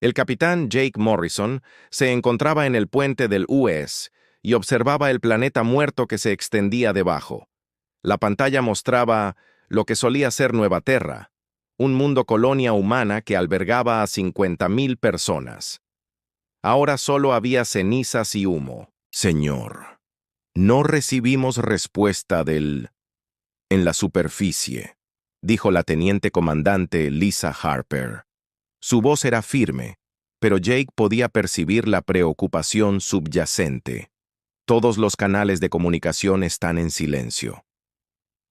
El capitán Jake Morrison se encontraba en el puente del US y observaba el planeta muerto que se extendía debajo. La pantalla mostraba lo que solía ser Nueva Terra, un mundo colonia humana que albergaba a 50,000 personas. Ahora solo había cenizas y humo. Señor, no recibimos respuesta en la superficie, dijo la teniente comandante Lisa Harper. Su voz era firme, pero Jake podía percibir la preocupación subyacente. Todos los canales de comunicación están en silencio.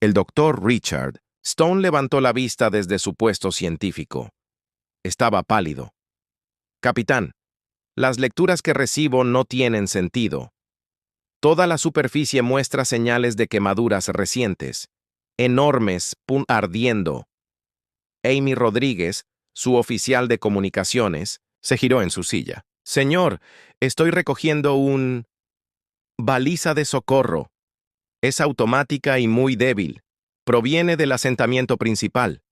El doctor Richard Stone levantó la vista desde su puesto científico. Estaba pálido. Capitán, las lecturas que recibo no tienen sentido. Toda la superficie muestra señales de quemaduras recientes, enormes, ardiendo. Amy Rodríguez, su oficial de comunicaciones, se giró en su silla. Señor, estoy recogiendo baliza de socorro. Es automática y muy débil. Proviene del asentamiento principal.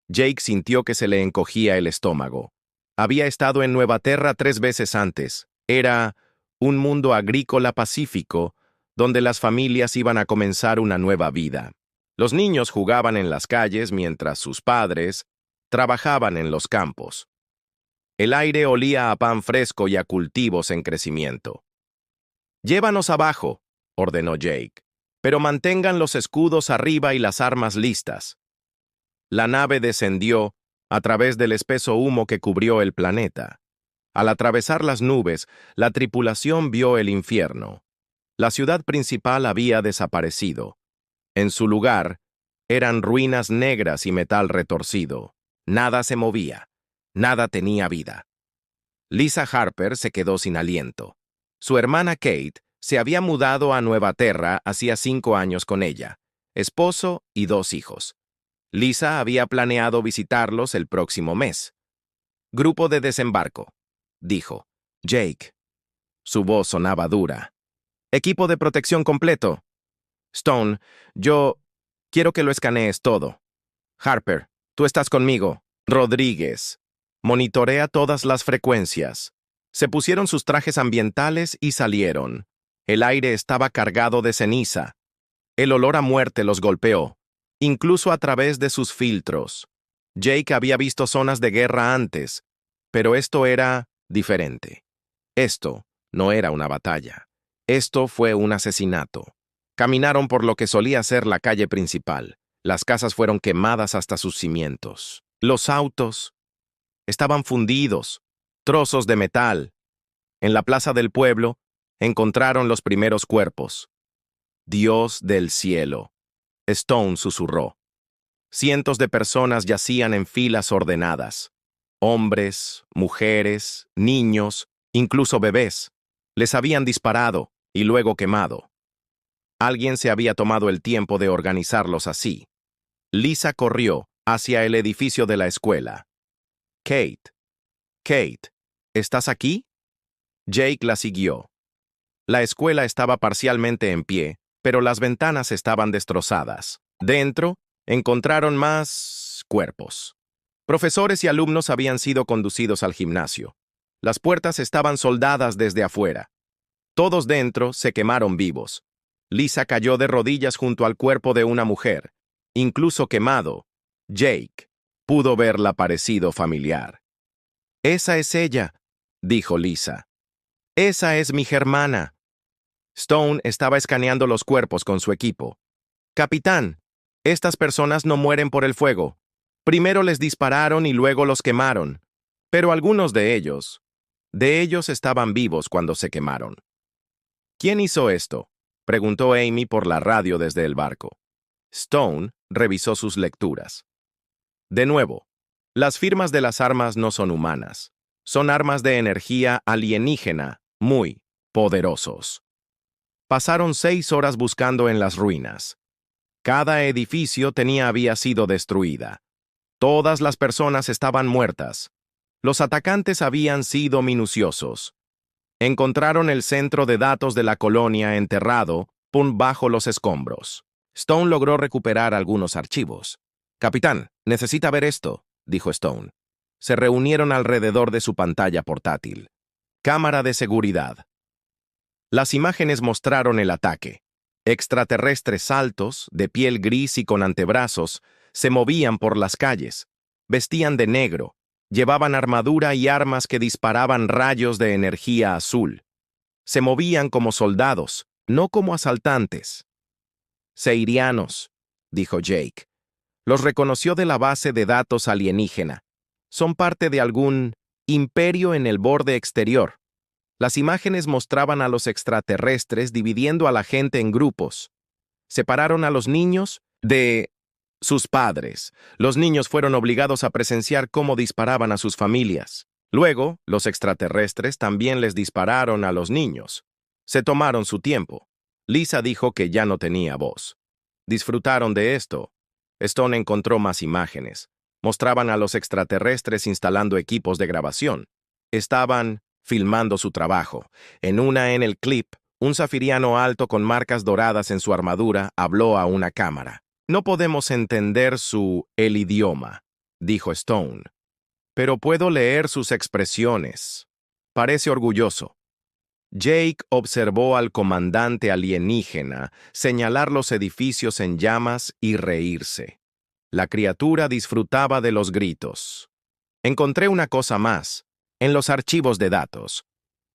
Jake sintió que se le encogía el estómago. Había estado en Nueva Terra 3 veces antes. Era un mundo agrícola pacífico, donde las familias iban a comenzar una nueva vida. Los niños jugaban en las calles mientras sus padres trabajaban en los campos. El aire olía a pan fresco y a cultivos en crecimiento. «Llévanos abajo», ordenó Jake, «pero mantengan los escudos arriba y las armas listas». La nave descendió a través del espeso humo que cubrió el planeta. Al atravesar las nubes, la tripulación vio el infierno. La ciudad principal había desaparecido. En su lugar, eran ruinas negras y metal retorcido. Nada se movía. Nada tenía vida. Lisa Harper se quedó sin aliento. Su hermana Kate se había mudado a Nueva Terra hacía 5 años con ella, esposo y 2 hijos. Lisa había planeado visitarlos el próximo mes. «Grupo de desembarco», dijo. «Jake». Su voz sonaba dura. «Equipo de protección completo. Stone, yo quiero que lo escanees todo. Harper, tú estás conmigo. Rodríguez, monitorea todas las frecuencias». Se pusieron sus trajes ambientales y salieron. El aire estaba cargado de ceniza. El olor a muerte los golpeó, incluso a través de sus filtros. Jake había visto zonas de guerra antes, pero esto era diferente. Esto no era una batalla. Esto fue un asesinato. Caminaron por lo que solía ser la calle principal. Las casas fueron quemadas hasta sus cimientos. Los autos estaban fundidos, trozos de metal. En la plaza del pueblo encontraron los primeros cuerpos. «Dios del cielo», Stone susurró. Cientos de personas yacían en filas ordenadas. Hombres, mujeres, niños, incluso bebés. Les habían disparado y luego quemado. Alguien se había tomado el tiempo de organizarlos así. Lisa corrió hacia el edificio de la escuela. Kate, ¿estás aquí?» Jake la siguió. La escuela estaba parcialmente en pie, pero las ventanas estaban destrozadas. Dentro, encontraron más cuerpos. Profesores y alumnos habían sido conducidos al gimnasio. Las puertas estaban soldadas desde afuera. Todos dentro se quemaron vivos. Lisa cayó de rodillas junto al cuerpo de una mujer. Incluso quemado, Jake pudo verla parecido familiar. «Esa es ella», dijo Lisa. «Esa es mi germana». Stone estaba escaneando los cuerpos con su equipo. «Capitán, estas personas no mueren por el fuego. Primero les dispararon y luego los quemaron. Pero algunos de ellos estaban vivos cuando se quemaron». «¿Quién hizo esto?», preguntó Amy por la radio desde el barco. Stone revisó sus lecturas. «De nuevo, las firmas de las armas no son humanas. Son armas de energía alienígena, muy poderosos». Pasaron 6 horas buscando en las ruinas. Cada edificio había sido destruida. Todas las personas estaban muertas. Los atacantes habían sido minuciosos. Encontraron el centro de datos de la colonia enterrado bajo los escombros. Stone logró recuperar algunos archivos. «Capitán, necesita ver esto», dijo Stone. Se reunieron alrededor de su pantalla portátil. Cámara de seguridad. Las imágenes mostraron el ataque. Extraterrestres altos, de piel gris y con antebrazos, se movían por las calles. Vestían de negro. Llevaban armadura y armas que disparaban rayos de energía azul. Se movían como soldados, no como asaltantes. Seirianos, dijo Jake. Los reconoció de la base de datos alienígena. Son parte de algún imperio en el borde exterior. Las imágenes mostraban a los extraterrestres dividiendo a la gente en grupos. Separaron a los niños de sus padres. Los niños fueron obligados a presenciar cómo disparaban a sus familias. Luego, los extraterrestres también les dispararon a los niños. Se tomaron su tiempo. Lisa dijo que ya no tenía voz. Disfrutaron de esto. Stone encontró más imágenes. Mostraban a los extraterrestres instalando equipos de grabación. Estaban filmando su trabajo. En el clip, un zafiriano alto con marcas doradas en su armadura habló a una cámara. No podemos entender el idioma, dijo Stone. Pero puedo leer sus expresiones. Parece orgulloso. Jake observó al comandante alienígena señalar los edificios en llamas y reírse. La criatura disfrutaba de los gritos. Encontré una cosa más. En los archivos de datos,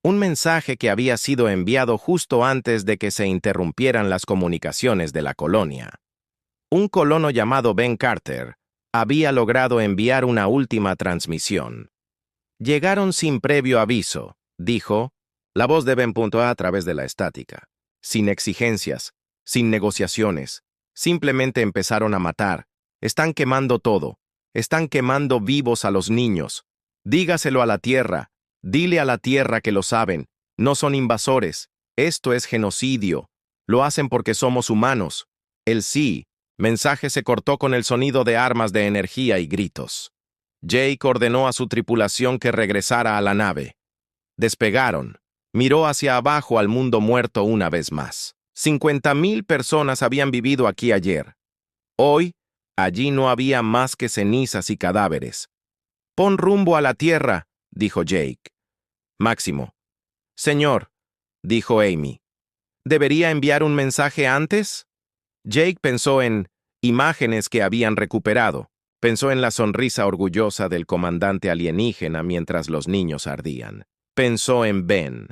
un mensaje que había sido enviado justo antes de que se interrumpieran las comunicaciones de la colonia. Un colono llamado Ben Carter había logrado enviar una última transmisión. Llegaron sin previo aviso, dijo, la voz de Ben a través de la estática. Sin exigencias, sin negociaciones, simplemente empezaron a matar. Están quemando todo. Están quemando vivos a los niños. Dígaselo a la Tierra. Dile a la Tierra que lo saben. No son invasores. Esto es genocidio. Lo hacen porque somos humanos. El mensaje se cortó con el sonido de armas de energía y gritos. Jake ordenó a su tripulación que regresara a la nave. Despegaron. Miró hacia abajo al mundo muerto una vez más. 50,000 personas habían vivido aquí ayer. Hoy, allí no había más que cenizas y cadáveres. Pon rumbo a la Tierra, dijo Jake. Máximo. Señor, dijo Amy. ¿Debería enviar un mensaje antes? Jake pensó en imágenes que habían recuperado. Pensó en la sonrisa orgullosa del comandante alienígena mientras los niños ardían. Pensó en Ben.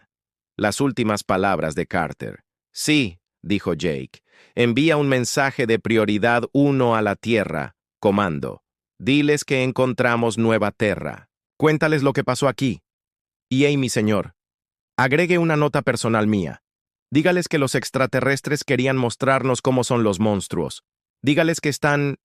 Las últimas palabras de Carter. Sí, dijo Jake. Envía un mensaje de prioridad 1 a la Tierra. Comando. Diles que encontramos Nueva Terra. Cuéntales lo que pasó aquí. Y Amy, señor. Agregue una nota personal mía. Dígales que los extraterrestres querían mostrarnos cómo son los monstruos. Dígales que están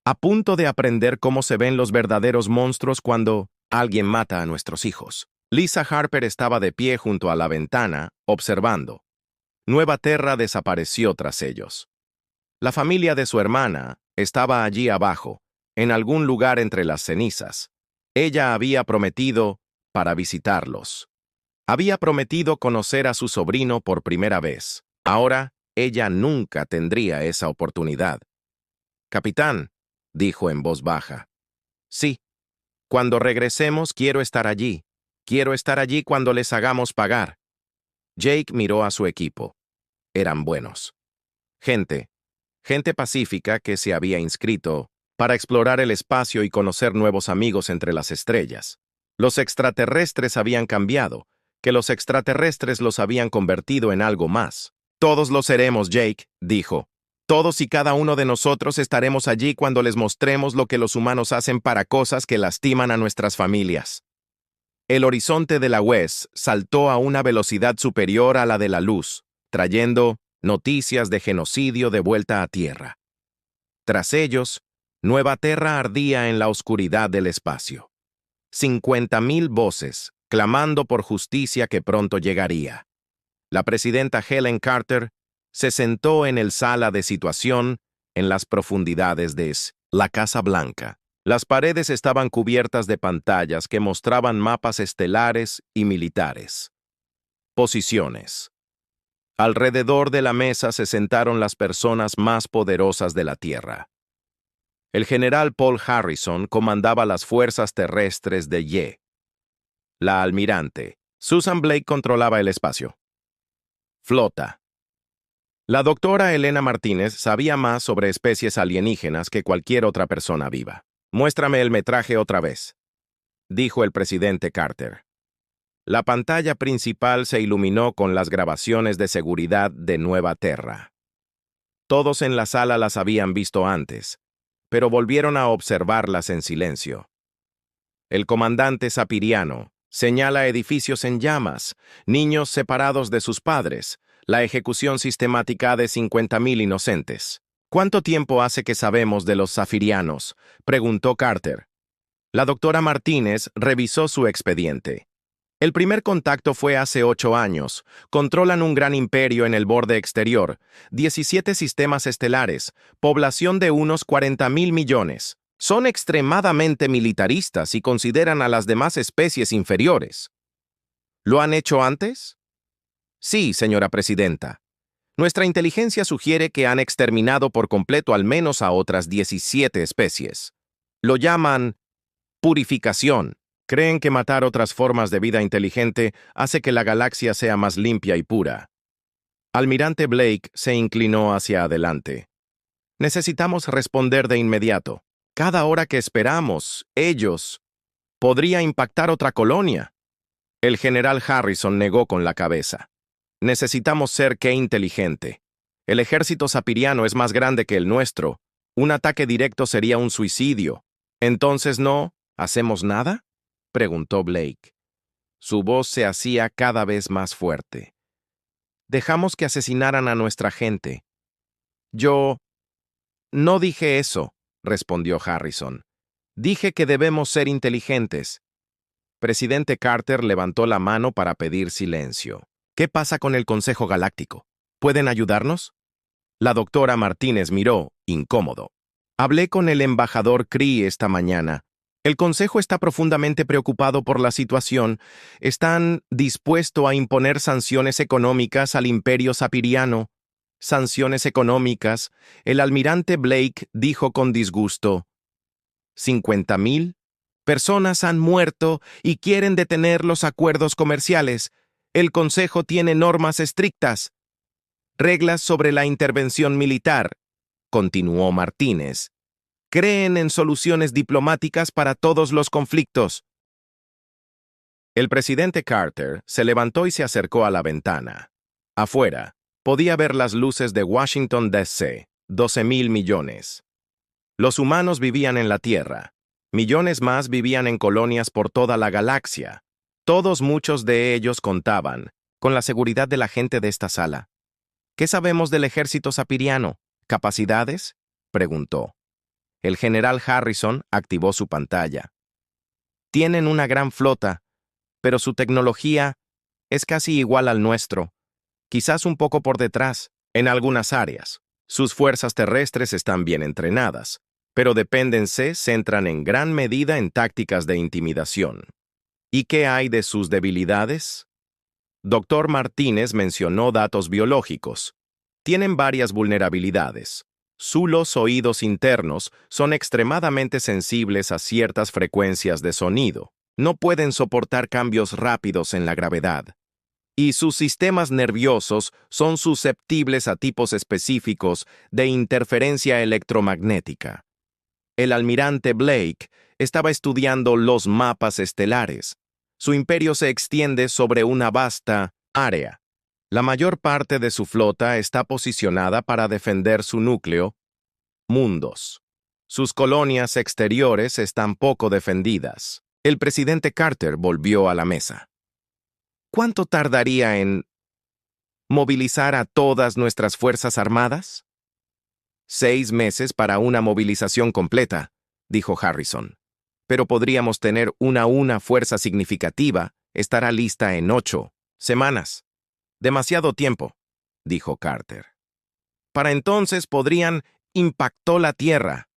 a punto de aprender cómo se ven los verdaderos monstruos cuando alguien mata a nuestros hijos. Lisa Harper estaba de pie junto a la ventana, observando. Nueva Terra desapareció tras ellos. La familia de su hermana estaba allí abajo, en algún lugar entre las cenizas. Ella había prometido para visitarlos. Había prometido conocer a su sobrino por primera vez. Ahora, ella nunca tendría esa oportunidad. Capitán, dijo en voz baja. Sí. Cuando regresemos, quiero estar allí. Quiero estar allí cuando les hagamos pagar. Jake miró a su equipo. Eran buenos. Gente pacífica que se había inscrito para explorar el espacio y conocer nuevos amigos entre las estrellas. Los extraterrestres habían cambiado, que los extraterrestres los habían convertido en algo más. Todos lo seremos, Jake, dijo. Todos y cada uno de nosotros estaremos allí cuando les mostremos lo que los humanos hacen para cosas que lastiman a nuestras familias. El horizonte de la West saltó a una velocidad superior a la de la luz, trayendo noticias de genocidio de vuelta a tierra. Tras ellos, Nueva Terra ardía en la oscuridad del espacio. 50,000 voces, clamando por justicia que pronto llegaría. La presidenta Helen Carter se sentó en el sala de situación en las profundidades de la Casa Blanca. Las paredes estaban cubiertas de pantallas que mostraban mapas estelares y militares. Posiciones. Alrededor de la mesa se sentaron las personas más poderosas de la Tierra. El general Paul Harrison comandaba las fuerzas terrestres de Ye. La almirante, Susan Blake, controlaba el espacio. Flota. La doctora Elena Martínez sabía más sobre especies alienígenas que cualquier otra persona viva. «Muéstrame el metraje otra vez», dijo el presidente Carter. La pantalla principal se iluminó con las grabaciones de seguridad de Nueva Terra. Todos en la sala las habían visto antes, pero volvieron a observarlas en silencio. El comandante Sapiriano señala edificios en llamas, niños separados de sus padres, la ejecución sistemática de 50.000 inocentes. «¿Cuánto tiempo hace que sabemos de los Zafirianos?», preguntó Carter. La doctora Martínez revisó su expediente. El primer contacto fue hace 8 años. Controlan un gran imperio en el borde exterior, 17 sistemas estelares, población de unos 40.000 millones. Son extremadamente militaristas y consideran a las demás especies inferiores. ¿Lo han hecho antes? Sí, señora presidenta. Nuestra inteligencia sugiere que han exterminado por completo al menos a otras 17 especies. Lo llaman purificación. Creen que matar otras formas de vida inteligente hace que la galaxia sea más limpia y pura. Almirante Blake se inclinó hacia adelante. Necesitamos responder de inmediato. Cada hora que esperamos, ellos, podría impactar otra colonia. El general Harrison negó con la cabeza. Necesitamos ser qué inteligente. El ejército sapiriano es más grande que el nuestro. Un ataque directo sería un suicidio. ¿Entonces no hacemos nada?, preguntó Blake. Su voz se hacía cada vez más fuerte. Dejamos que asesinaran a nuestra gente. Yo no dije eso, respondió Harrison. Dije que debemos ser inteligentes. Presidente Carter levantó la mano para pedir silencio. ¿Qué pasa con el Consejo Galáctico? ¿Pueden ayudarnos? La doctora Martínez miró, incómodo. Hablé con el embajador Kree esta mañana. El Consejo está profundamente preocupado por la situación. Están dispuestos a imponer sanciones económicas al Imperio Sapiriano. Sanciones económicas, el almirante Blake dijo con disgusto. 50.000 personas han muerto y quieren detener los acuerdos comerciales. El Consejo tiene normas estrictas. Reglas sobre la intervención militar, continuó Martínez. Creen en soluciones diplomáticas para todos los conflictos. El presidente Carter se levantó y se acercó a la ventana. Afuera, podía ver las luces de Washington, D.C., 12.000 millones. Los humanos vivían en la Tierra. Millones más vivían en colonias por toda la galaxia. Muchos de ellos contaban con la seguridad de la gente de esta sala. ¿Qué sabemos del ejército sapiriano? ¿Capacidades?, preguntó. El general Harrison activó su pantalla. Tienen una gran flota, pero su tecnología es casi igual al nuestro, quizás un poco por detrás, en algunas áreas. Sus fuerzas terrestres están bien entrenadas, pero se centran en gran medida en tácticas de intimidación. ¿Y qué hay de sus debilidades? Dr. Martínez mencionó datos biológicos. Tienen varias vulnerabilidades. Los oídos internos son extremadamente sensibles a ciertas frecuencias de sonido. No pueden soportar cambios rápidos en la gravedad. Y sus sistemas nerviosos son susceptibles a tipos específicos de interferencia electromagnética. El almirante Blake estaba estudiando los mapas estelares. Su imperio se extiende sobre una vasta área. La mayor parte de su flota está posicionada para defender su núcleo, mundos. Sus colonias exteriores están poco defendidas. El presidente Carter volvió a la mesa. ¿Cuánto tardaría en movilizar a todas nuestras fuerzas armadas? 6 meses para una movilización completa, dijo Harrison. Pero podríamos tener una fuerza significativa, estará lista en 8 semanas. Demasiado tiempo, dijo Carter. Para entonces podrían impactó la Tierra.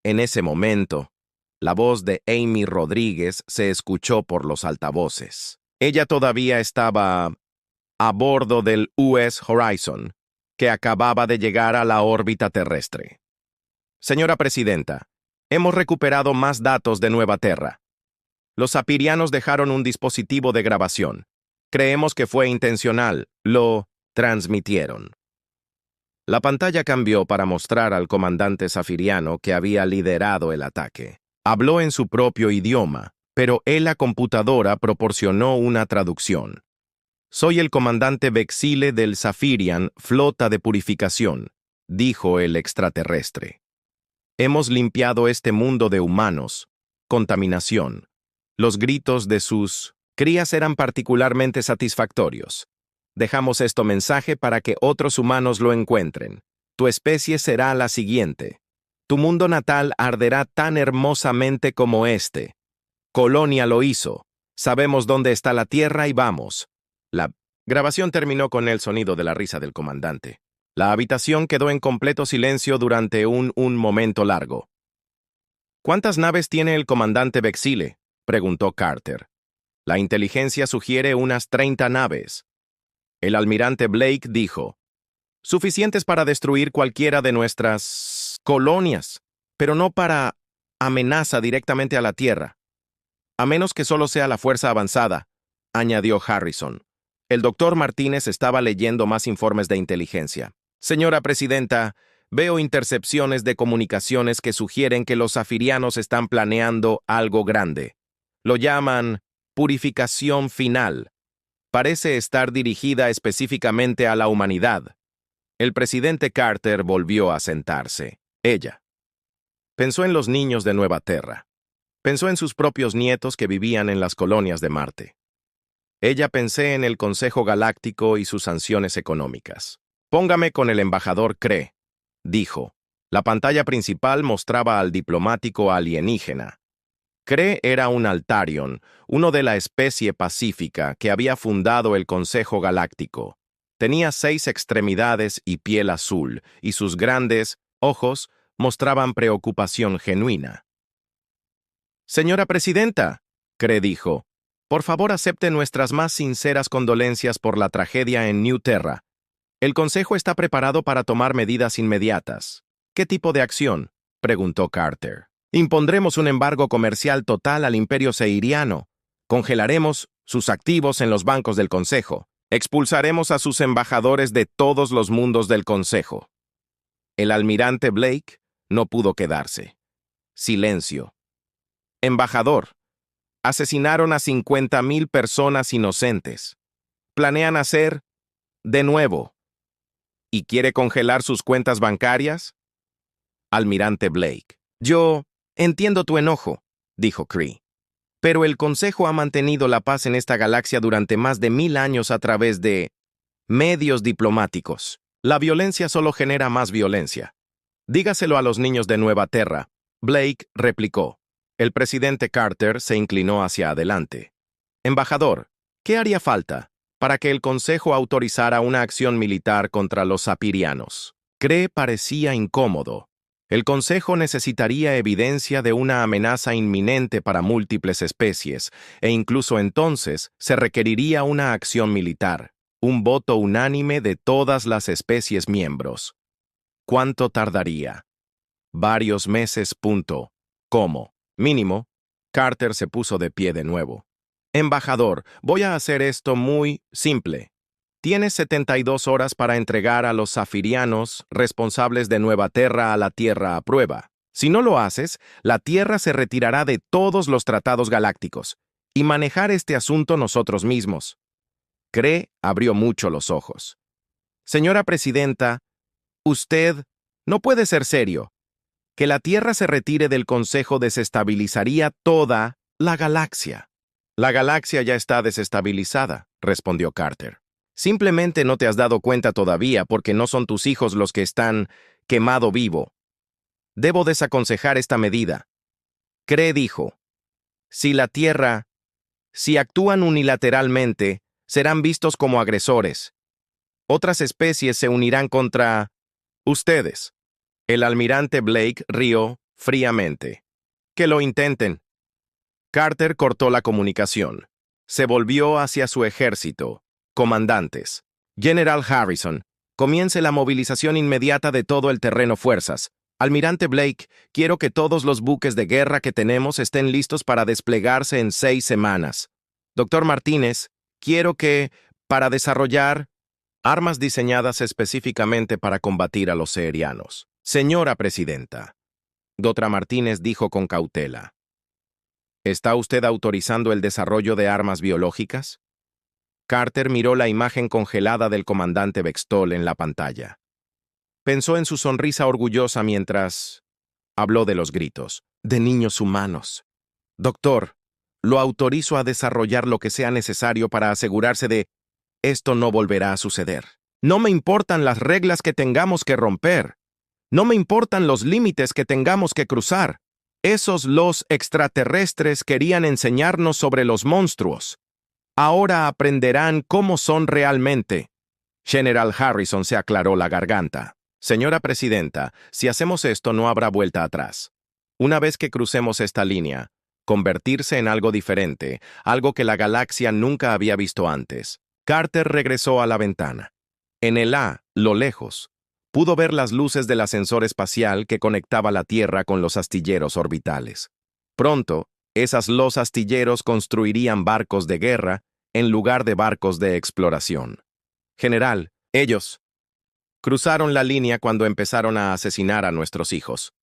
En ese momento, la voz de Amy Rodríguez se escuchó por los altavoces. Ella todavía estaba a bordo del US Horizon, que acababa de llegar a la órbita terrestre. Señora Presidenta, hemos recuperado más datos de Nueva Terra. Los sapirianos dejaron un dispositivo de grabación. Creemos que fue intencional. Lo transmitieron. La pantalla cambió para mostrar al comandante safiriano que había liderado el ataque. Habló en su propio idioma, pero la computadora proporcionó una traducción. «Soy el comandante Vexile del Safirian Flota de Purificación», dijo el extraterrestre. «Hemos limpiado este mundo de humanos. Contaminación». Los gritos de sus crías eran particularmente satisfactorios. «Dejamos este mensaje para que otros humanos lo encuentren. Tu especie será la siguiente. Tu mundo natal arderá tan hermosamente como este. Colonia lo hizo. Sabemos dónde está la Tierra y vamos». La grabación terminó con el sonido de la risa del comandante. La habitación quedó en completo silencio durante un momento largo. «¿Cuántas naves tiene el comandante Vexile?», preguntó Carter. «La inteligencia sugiere unas 30 naves». El almirante Blake dijo: «Suficientes para destruir cualquiera de nuestras colonias, pero no para amenaza directamente a la Tierra. A menos que solo sea la fuerza avanzada», añadió Harrison. El doctor Martínez estaba leyendo más informes de inteligencia. «Señora Presidenta, veo intercepciones de comunicaciones que sugieren que los safirianos están planeando algo grande. Lo llaman purificación final. Parece estar dirigida específicamente a la humanidad». El presidente Carter volvió a sentarse. Ella pensó en los niños de Nueva Terra. Pensó en sus propios nietos que vivían en las colonias de Marte. Ella pensé en el Consejo Galáctico y sus sanciones económicas. «Póngame con el embajador Kree», dijo. La pantalla principal mostraba al diplomático alienígena. Kree era un Altarion, uno de la especie pacífica que había fundado el Consejo Galáctico. Tenía 6 extremidades y piel azul, y sus grandes ojos mostraban preocupación genuina. «Señora Presidenta», Kree dijo, «por favor acepte nuestras más sinceras condolencias por la tragedia en New Terra. El Consejo está preparado para tomar medidas inmediatas». «¿Qué tipo de acción?», preguntó Carter. «Impondremos un embargo comercial total al Imperio Seiriano. Congelaremos sus activos en los bancos del Consejo. Expulsaremos a sus embajadores de todos los mundos del Consejo». El almirante Blake no pudo quedarse. Silencio. «Embajador, asesinaron a 50,000 personas inocentes. Planean hacer de nuevo. ¿Y quiere congelar sus cuentas bancarias?». Almirante Blake: «Yo entiendo tu enojo», dijo Kree. «Pero el Consejo ha mantenido la paz en esta galaxia durante más de 1000 años a través de medios diplomáticos. La violencia solo genera más violencia. Dígaselo a los niños de Nueva Terra», Blake replicó. El presidente Carter se inclinó hacia adelante. «Embajador, ¿qué haría falta para que el Consejo autorizara una acción militar contra los sapirianos?». Kree parecía incómodo. El Consejo necesitaría evidencia de una amenaza inminente para múltiples especies, e incluso entonces se requeriría una acción militar, un voto unánime de todas las especies miembros. ¿Cuánto tardaría? Varios meses. ¿Cómo? Mínimo. Carter se puso de pie de nuevo. «Embajador, voy a hacer esto muy simple. Tienes 72 horas para entregar a los safirianos responsables de Nueva Terra a la Tierra a prueba. Si no lo haces, la Tierra se retirará de todos los tratados galácticos y manejar este asunto nosotros mismos». Kree abrió mucho los ojos. «Señora Presidenta, usted no puede ser serio. Que la Tierra se retire del Consejo desestabilizaría toda la galaxia». «La galaxia ya está desestabilizada», respondió Carter. «Simplemente no te has dado cuenta todavía porque no son tus hijos los que están quemado vivo. Debo desaconsejar esta medida». Kree dijo: Si actúan unilateralmente, serán vistos como agresores. Otras especies se unirán contra ustedes». El almirante Blake rió fríamente. «Que lo intenten». Carter cortó la comunicación. Se volvió hacia su ejército. «Comandantes. General Harrison, comience la movilización inmediata de todo el terreno fuerzas. Almirante Blake, quiero que todos los buques de guerra que tenemos estén listos para desplegarse en 6 semanas. Doctor Martínez, quiero que, para desarrollar armas diseñadas específicamente para combatir a los saharianos. Señora Presidenta, Dra. Martínez dijo con cautela. ¿Está usted autorizando el desarrollo de armas biológicas? Carter miró la imagen congelada del comandante Bextol en la pantalla. Pensó en su sonrisa orgullosa mientras habló de los gritos. De niños humanos. Doctor, lo autorizo a desarrollar lo que sea necesario para asegurarse de esto no volverá a suceder. No me importan las reglas que tengamos que romper. No me importan los límites que tengamos que cruzar. Esos los extraterrestres querían enseñarnos sobre los monstruos. Ahora aprenderán cómo son realmente. General Harrison se aclaró la garganta. Señora Presidenta, si hacemos esto no habrá vuelta atrás. Una vez que crucemos esta línea, convertirse en algo diferente, algo que la galaxia nunca había visto antes. Carter regresó a la ventana. En el lo lejos, pudo ver las luces del ascensor espacial que conectaba la Tierra con los astilleros orbitales. Pronto, los astilleros construirían barcos de guerra en lugar de barcos de exploración. General, ellos cruzaron la línea cuando empezaron a asesinar a nuestros hijos.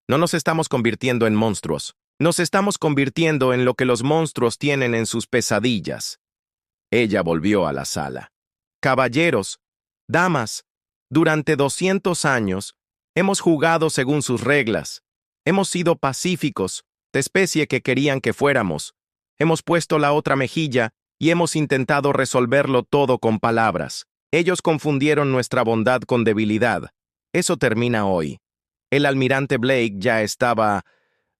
No nos estamos convirtiendo en monstruos. Nos estamos convirtiendo en lo que los monstruos tienen en sus pesadillas. Ella volvió a la sala. Caballeros, damas, durante 200 años hemos jugado según sus reglas. Hemos sido pacíficos, de especie que querían que fuéramos. Hemos puesto la otra mejilla y hemos intentado resolverlo todo con palabras. Ellos confundieron nuestra bondad con debilidad. Eso termina hoy. El almirante Blake ya estaba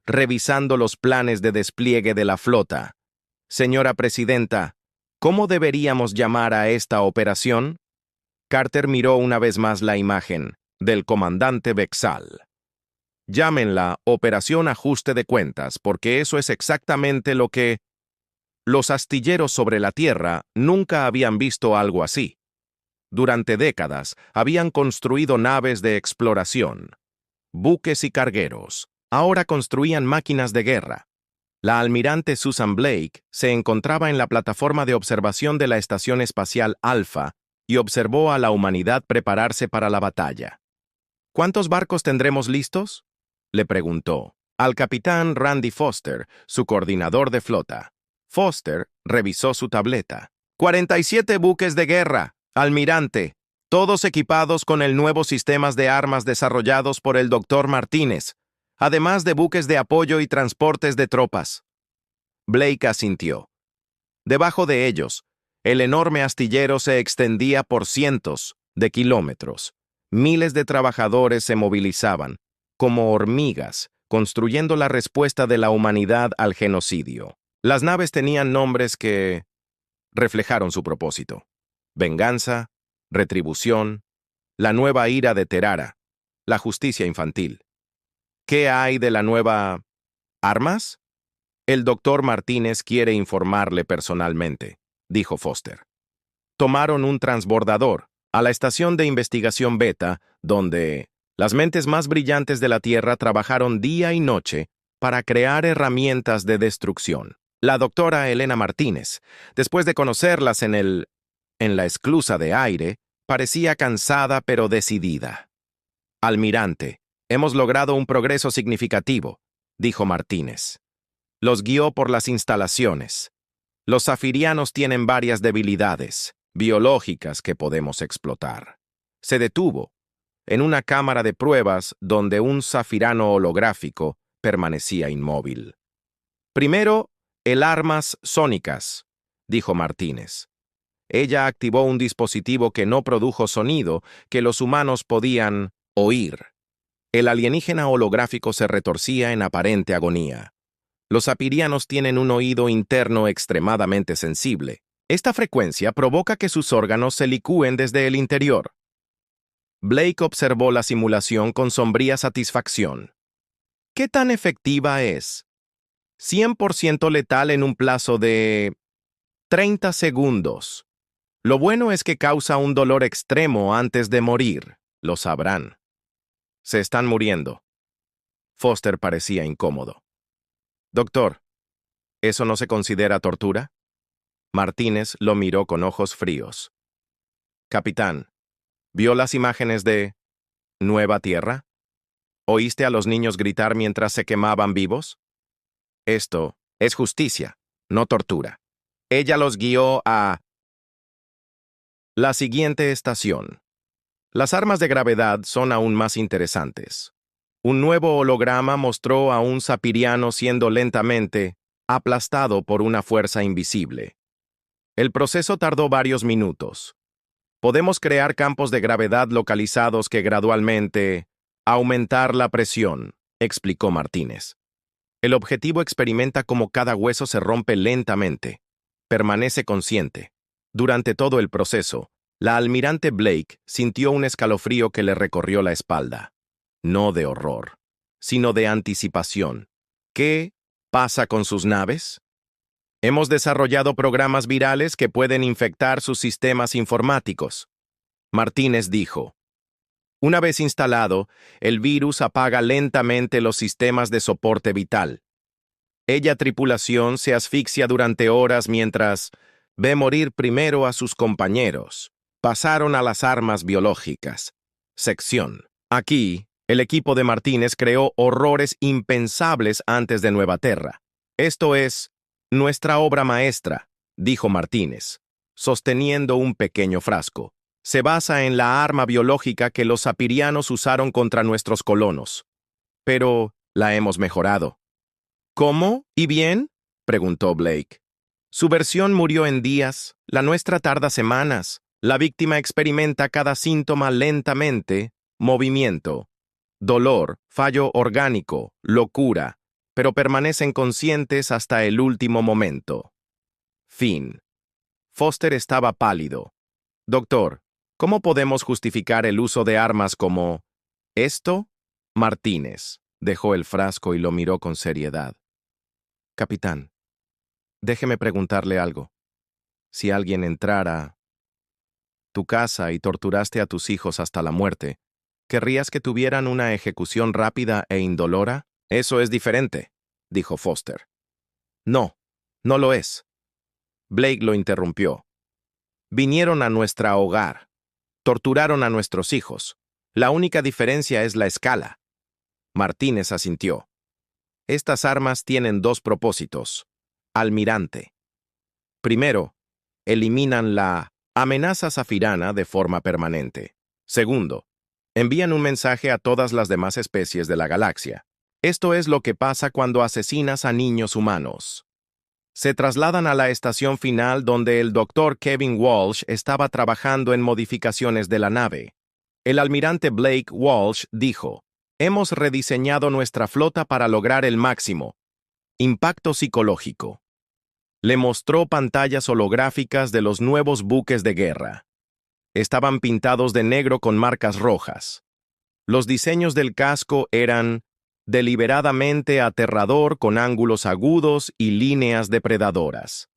revisando los planes de despliegue de la flota. Señora Presidenta, ¿cómo deberíamos llamar a esta operación? Carter miró una vez más la imagen del comandante Bexal. Llámenla Operación Ajuste de Cuentas, porque eso es exactamente lo que los astilleros sobre la Tierra nunca habían visto algo así. Durante décadas habían construido naves de exploración, buques y cargueros. Ahora construían máquinas de guerra. La almirante Susan Blake se encontraba en la plataforma de observación de la Estación Espacial Alpha y observó a la humanidad prepararse para la batalla. ¿Cuántos barcos tendremos listos?, le preguntó al capitán Randy Foster, su coordinador de flota. Foster revisó su tableta. 47 buques de guerra, almirante, todos equipados con el nuevo sistema de armas desarrollados por el Dr. Martínez, además de buques de apoyo y transportes de tropas. Blake asintió. Debajo de ellos, el enorme astillero se extendía por cientos de kilómetros. Miles de trabajadores se movilizaban, como hormigas, construyendo la respuesta de la humanidad al genocidio. Las naves tenían nombres que reflejaron su propósito. Venganza, retribución, la nueva ira de Terara, la justicia infantil. ¿Qué hay de la nueva armas? El doctor Martínez quiere informarle personalmente, dijo Foster. Tomaron un transbordador a la estación de investigación Beta, donde las mentes más brillantes de la Tierra trabajaron día y noche para crear herramientas de destrucción. La doctora Elena Martínez, después de conocerlas en la esclusa de aire, parecía cansada pero decidida. Almirante, hemos logrado un progreso significativo, dijo Martínez. Los guió por las instalaciones. Los zafirianos tienen varias debilidades biológicas que podemos explotar. Se detuvo en una cámara de pruebas donde un zafirano holográfico permanecía inmóvil. Primero, el armas sónicas, dijo Martínez. Ella activó un dispositivo que no produjo sonido que los humanos podían oír. El alienígena holográfico se retorcía en aparente agonía. Los zafirianos tienen un oído interno extremadamente sensible. Esta frecuencia provoca que sus órganos se licúen desde el interior. Blake observó la simulación con sombría satisfacción. ¿Qué tan efectiva es? 100% letal en un plazo de 30 segundos. Lo bueno es que causa un dolor extremo antes de morir. Lo sabrán. Se están muriendo. Foster parecía incómodo. Doctor, ¿eso no se considera tortura? Martínez lo miró con ojos fríos. Capitán, ¿vio las imágenes de Nueva Tierra? ¿Oíste a los niños gritar mientras se quemaban vivos? Esto es justicia, no tortura. Ella los guió a la siguiente estación. Las armas de gravedad son aún más interesantes. Un nuevo holograma mostró a un sapiriano siendo lentamente aplastado por una fuerza invisible. El proceso tardó varios minutos. Podemos crear campos de gravedad localizados que gradualmente aumentar la presión, explicó Martínez. El objetivo experimenta cómo cada hueso se rompe lentamente. Permanece consciente. Durante todo el proceso, la almirante Blake sintió un escalofrío que le recorrió la espalda. No de horror, sino de anticipación. ¿Qué pasa con sus naves? Hemos desarrollado programas virales que pueden infectar sus sistemas informáticos. Martínez dijo. Una vez instalado, el virus apaga lentamente los sistemas de soporte vital. Ella tripulación se asfixia durante horas mientras ve morir primero a sus compañeros. Pasaron a las armas biológicas. Sección. Aquí, el equipo de Martínez creó horrores impensables antes de Nueva Terra. Esto es nuestra obra maestra, dijo Martínez, sosteniendo un pequeño frasco. Se basa en la arma biológica que los sapirianos usaron contra nuestros colonos. Pero la hemos mejorado. ¿Cómo? ¿Y bien? Preguntó Blake. Su versión murió en días, la nuestra tarda semanas. La víctima experimenta cada síntoma lentamente, movimiento, dolor, fallo orgánico, locura, pero permanecen conscientes hasta el último momento. Fin. Foster estaba pálido. Doctor, ¿cómo podemos justificar el uso de armas como esto? Martínez dejó el frasco y lo miró con seriedad. Capitán, déjeme preguntarle algo. Si alguien entrara tu casa y torturaste a tus hijos hasta la muerte, ¿querrías que tuvieran una ejecución rápida e indolora? Eso es diferente, dijo Foster. No, no lo es. Blake lo interrumpió. Vinieron a nuestro hogar. Torturaron a nuestros hijos. La única diferencia es la escala. Martínez asintió. Estas armas tienen dos propósitos. Almirante. Primero, eliminan la amenaza zafirana de forma permanente. Segundo, envían un mensaje a todas las demás especies de la galaxia. Esto es lo que pasa cuando asesinas a niños humanos. Se trasladan a la estación final donde el Dr. Kevin Walsh estaba trabajando en modificaciones de la nave. El almirante Blake Walsh dijo, hemos rediseñado nuestra flota para lograr el máximo impacto psicológico. Le mostró pantallas holográficas de los nuevos buques de guerra. Estaban pintados de negro con marcas rojas. Los diseños del casco eran deliberadamente aterrador con ángulos agudos y líneas depredadoras.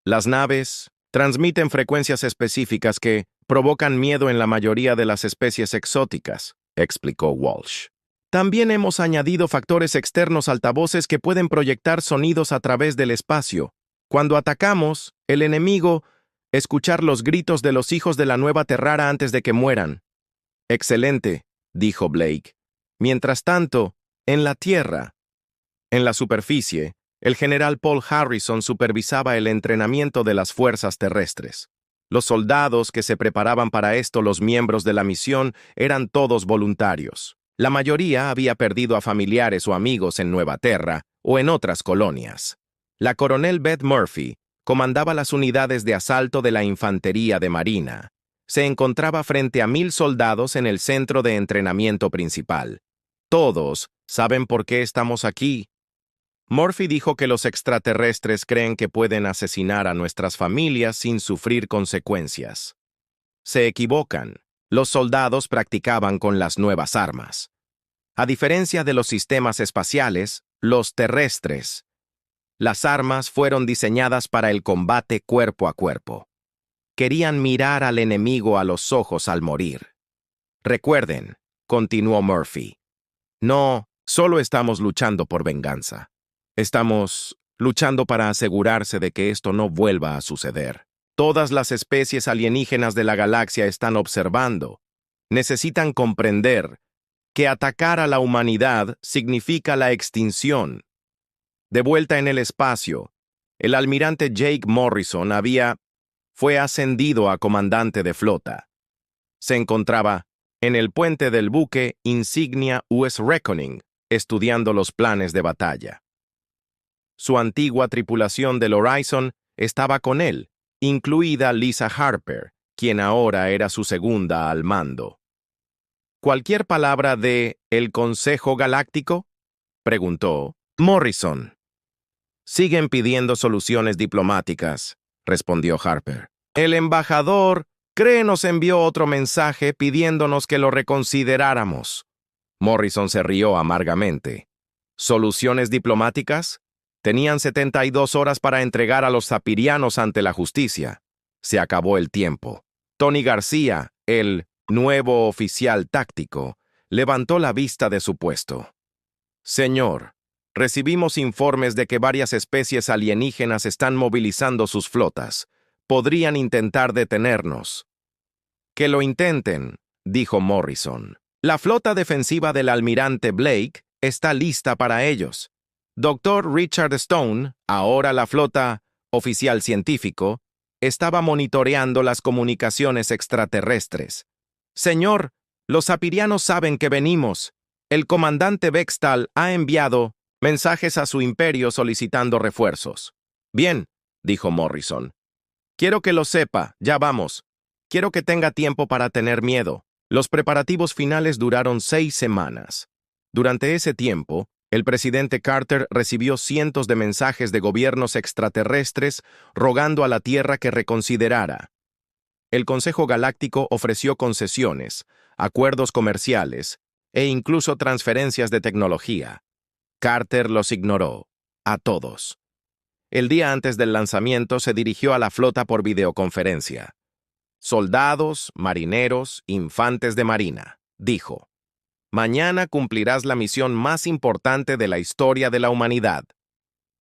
Las naves transmiten frecuencias específicas que provocan miedo en la mayoría de las especies exóticas, explicó Walsh. También hemos añadido factores externos altavoces que pueden proyectar sonidos a través del espacio. Cuando atacamos, el enemigo escuchar los gritos de los hijos de la Nueva Terrara antes de que mueran. Excelente, dijo Blake. Mientras tanto, en la Tierra, en la superficie, el general Paul Harrison supervisaba el entrenamiento de las fuerzas terrestres. Los soldados que se preparaban para esto, los miembros de la misión, eran todos voluntarios. La mayoría había perdido a familiares o amigos en Nueva Terra o en otras colonias. La coronel Beth Murphy comandaba las unidades de asalto de la Infantería de Marina. Se encontraba frente a 1000 soldados en el centro de entrenamiento principal. Todos saben por qué estamos aquí. Murphy dijo que los extraterrestres creen que pueden asesinar a nuestras familias sin sufrir consecuencias. Se equivocan. Los soldados practicaban con las nuevas armas. A diferencia de los sistemas espaciales, los terrestres, las armas fueron diseñadas para el combate cuerpo a cuerpo. Querían mirar al enemigo a los ojos al morir. Recuerden, continuó Murphy, no Solo estamos luchando por venganza. Estamos luchando para asegurarse de que esto no vuelva a suceder. Todas las especies alienígenas de la galaxia están observando. Necesitan comprender que atacar a la humanidad significa la extinción. De vuelta en el espacio, el almirante Jake Morrison fue ascendido a comandante de flota. Se encontraba en el puente del buque insignia US Reckoning, estudiando los planes de batalla. Su antigua tripulación del Horizon estaba con él, incluida Lisa Harper, quien ahora era su segunda al mando. ¿Cualquier palabra de el Consejo Galáctico?, preguntó Morrison. Siguen pidiendo soluciones diplomáticas, respondió Harper. El embajador nos envió otro mensaje pidiéndonos que lo reconsideráramos. Morrison se rió amargamente. ¿Soluciones diplomáticas? Tenían 72 horas para entregar a los zapirianos ante la justicia. Se acabó el tiempo. Tony García, el nuevo oficial táctico, levantó la vista de su puesto. Señor, recibimos informes de que varias especies alienígenas están movilizando sus flotas. Podrían intentar detenernos. Que lo intenten, dijo Morrison. La flota defensiva del almirante Blake está lista para ellos. Dr. Richard Stone, ahora la flota oficial científico, estaba monitoreando las comunicaciones extraterrestres. Señor, los zapirianos saben que venimos. El comandante Bextal ha enviado mensajes a su imperio solicitando refuerzos. Bien, dijo Morrison. Quiero que lo sepa, ya vamos. Quiero que tenga tiempo para tener miedo. Los preparativos finales duraron 6 semanas. Durante ese tiempo, el presidente Carter recibió cientos de mensajes de gobiernos extraterrestres rogando a la Tierra que reconsiderara. El Consejo Galáctico ofreció concesiones, acuerdos comerciales e incluso transferencias de tecnología. Carter los ignoró, a todos. El día antes del lanzamiento se dirigió a la flota por videoconferencia. Soldados, marineros, infantes de marina, dijo. Mañana cumplirás la misión más importante de la historia de la humanidad.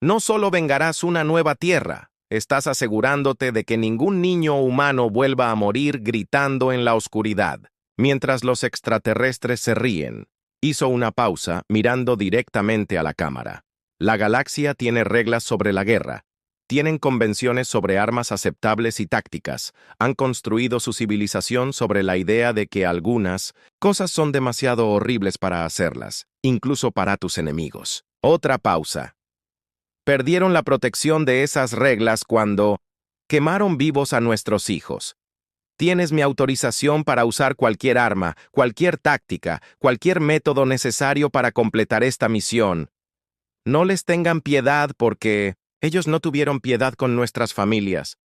No solo vengarás una nueva tierra, estás asegurándote de que ningún niño humano vuelva a morir gritando en la oscuridad. Mientras los extraterrestres se ríen, hizo una pausa mirando directamente a la cámara. La galaxia tiene reglas sobre la guerra. Tienen convenciones sobre armas aceptables y tácticas. Han construido su civilización sobre la idea de que algunas cosas son demasiado horribles para hacerlas, incluso para tus enemigos. Otra pausa. Perdieron la protección de esas reglas cuando quemaron vivos a nuestros hijos. Tienes mi autorización para usar cualquier arma, cualquier táctica, cualquier método necesario para completar esta misión. No les tengan piedad porque ellos no tuvieron piedad con nuestras familias.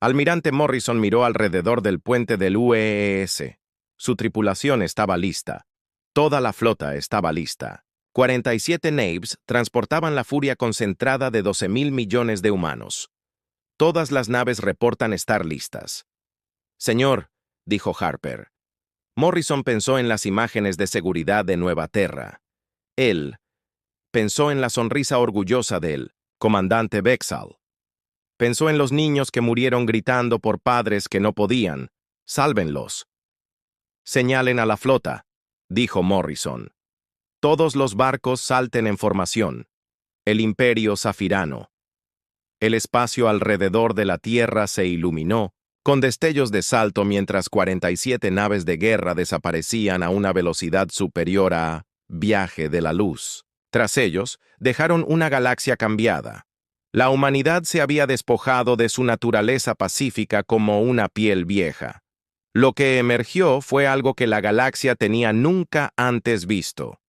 Almirante Morrison miró alrededor del puente del UES. Su tripulación estaba lista. Toda la flota estaba lista. 47 naves transportaban la furia concentrada de 12,000 millones de humanos. Todas las naves reportan estar listas. Señor, dijo Harper. Morrison pensó en las imágenes de seguridad de Nueva Terra. Él pensó en la sonrisa orgullosa del comandante Bexal. Pensó en los niños que murieron gritando por padres que no podían. Sálvenlos. Señalen a la flota, dijo Morrison. Todos los barcos salten en formación. El imperio zafirano. El espacio alrededor de la Tierra se iluminó con destellos de salto mientras 47 naves de guerra desaparecían a una velocidad superior a viaje de la luz. Tras ellos, dejaron una galaxia cambiada. La humanidad se había despojado de su naturaleza pacífica como una piel vieja. Lo que emergió fue algo que la galaxia tenía nunca antes visto.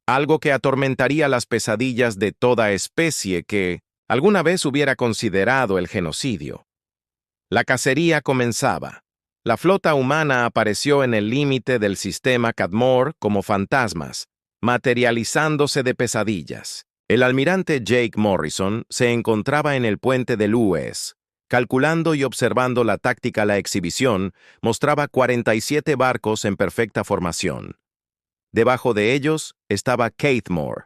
Algo que atormentaría las pesadillas de toda especie que alguna vez hubiera considerado el genocidio. La cacería comenzaba. La flota humana apareció en el límite del sistema Cadmore como fantasmas, materializándose de pesadillas. El almirante Jake Morrison se encontraba en el puente del US. Calculando y observando la táctica, la exhibición mostraba 47 barcos en perfecta formación. Debajo de ellos estaba Caithmore,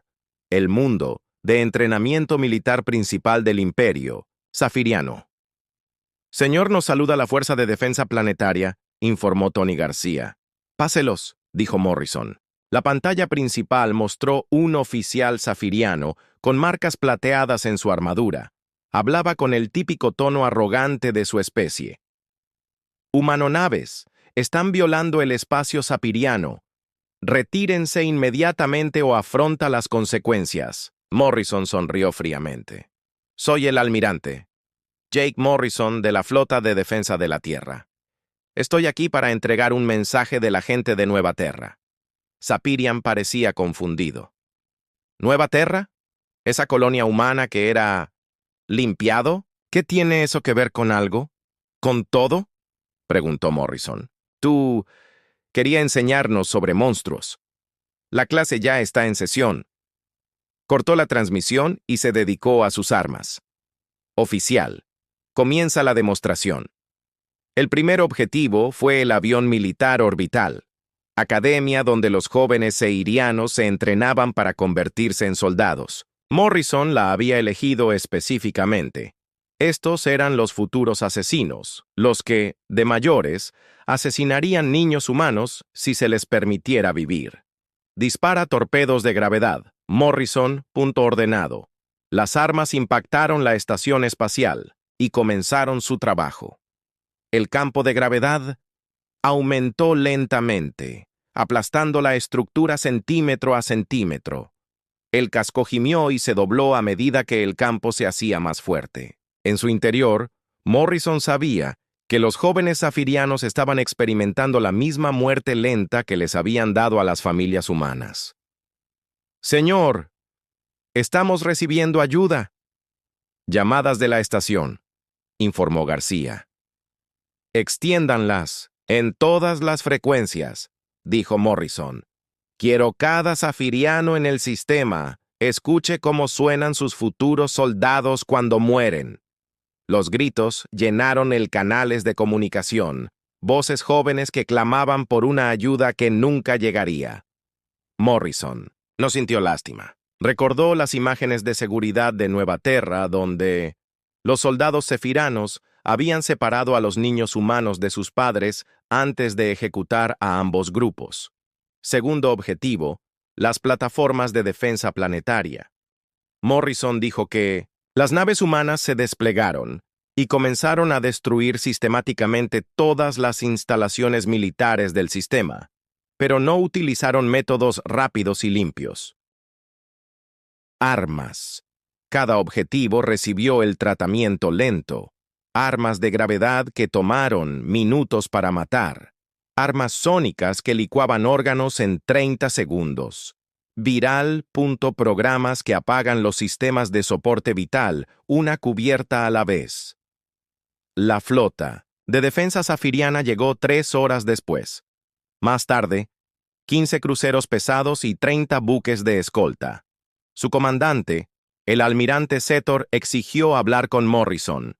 el mundo de entrenamiento militar principal del Imperio, Zafiriano. Señor, nos saluda la Fuerza de Defensa Planetaria, informó Tony García. Páselos, dijo Morrison. La pantalla principal mostró un oficial zafiriano con marcas plateadas en su armadura. Hablaba con el típico tono arrogante de su especie. Humanonaves, están violando el espacio zafiriano. Retírense inmediatamente o afronta las consecuencias. Morrison sonrió fríamente. Soy el almirante, Jake Morrison de la Flota de Defensa de la Tierra. Estoy aquí para entregar un mensaje de la gente de Nueva Terra. Sapirian parecía confundido. ¿Nueva Terra? ¿Esa colonia humana que era limpiado? ¿Qué tiene eso que ver con algo? ¿Con todo? Preguntó Morrison. Tú quería enseñarnos sobre monstruos. La clase ya está en sesión. Cortó la transmisión y se dedicó a sus armas. Oficial. Comienza la demostración. El primer objetivo fue el avión militar orbital, academia donde los jóvenes seirianos se entrenaban para convertirse en soldados. Morrison la había elegido específicamente. Estos eran los futuros asesinos, los que, de mayores, asesinarían niños humanos si se les permitiera vivir. Dispara torpedos de gravedad. Morrison, punto ordenado. Las armas impactaron la estación espacial y comenzaron su trabajo. El campo de gravedad aumentó lentamente, aplastando la estructura centímetro a centímetro. El casco gimió y se dobló a medida que el campo se hacía más fuerte. En su interior, Morrison sabía que los jóvenes zafirianos estaban experimentando la misma muerte lenta que les habían dado a las familias humanas. «Señor, estamos recibiendo ayuda». «Llamadas de la estación», informó García. «Extiéndanlas en todas las frecuencias», dijo Morrison. «Quiero cada zafiriano en el sistema escuche cómo suenan sus futuros soldados cuando mueren». Los gritos llenaron el canales de comunicación, voces jóvenes que clamaban por una ayuda que nunca llegaría. Morrison no sintió lástima. Recordó las imágenes de seguridad de Nueva Terra donde los soldados zafiranos habían separado a los niños humanos de sus padres antes de ejecutar a ambos grupos. Segundo objetivo, las plataformas de defensa planetaria. Morrison dijo que las naves humanas se desplegaron y comenzaron a destruir sistemáticamente todas las instalaciones militares del sistema, pero no utilizaron métodos rápidos y limpios. Armas. Cada objetivo recibió el tratamiento lento. Armas de gravedad que tomaron minutos para matar. Armas sónicas que licuaban órganos en 30 segundos. Programas que apagan los sistemas de soporte vital, una cubierta a la vez. La flota de defensa zafiriana llegó 3 horas después. Más tarde, 15 cruceros pesados y 30 buques de escolta. Su comandante, el almirante Setor, exigió hablar con Morrison.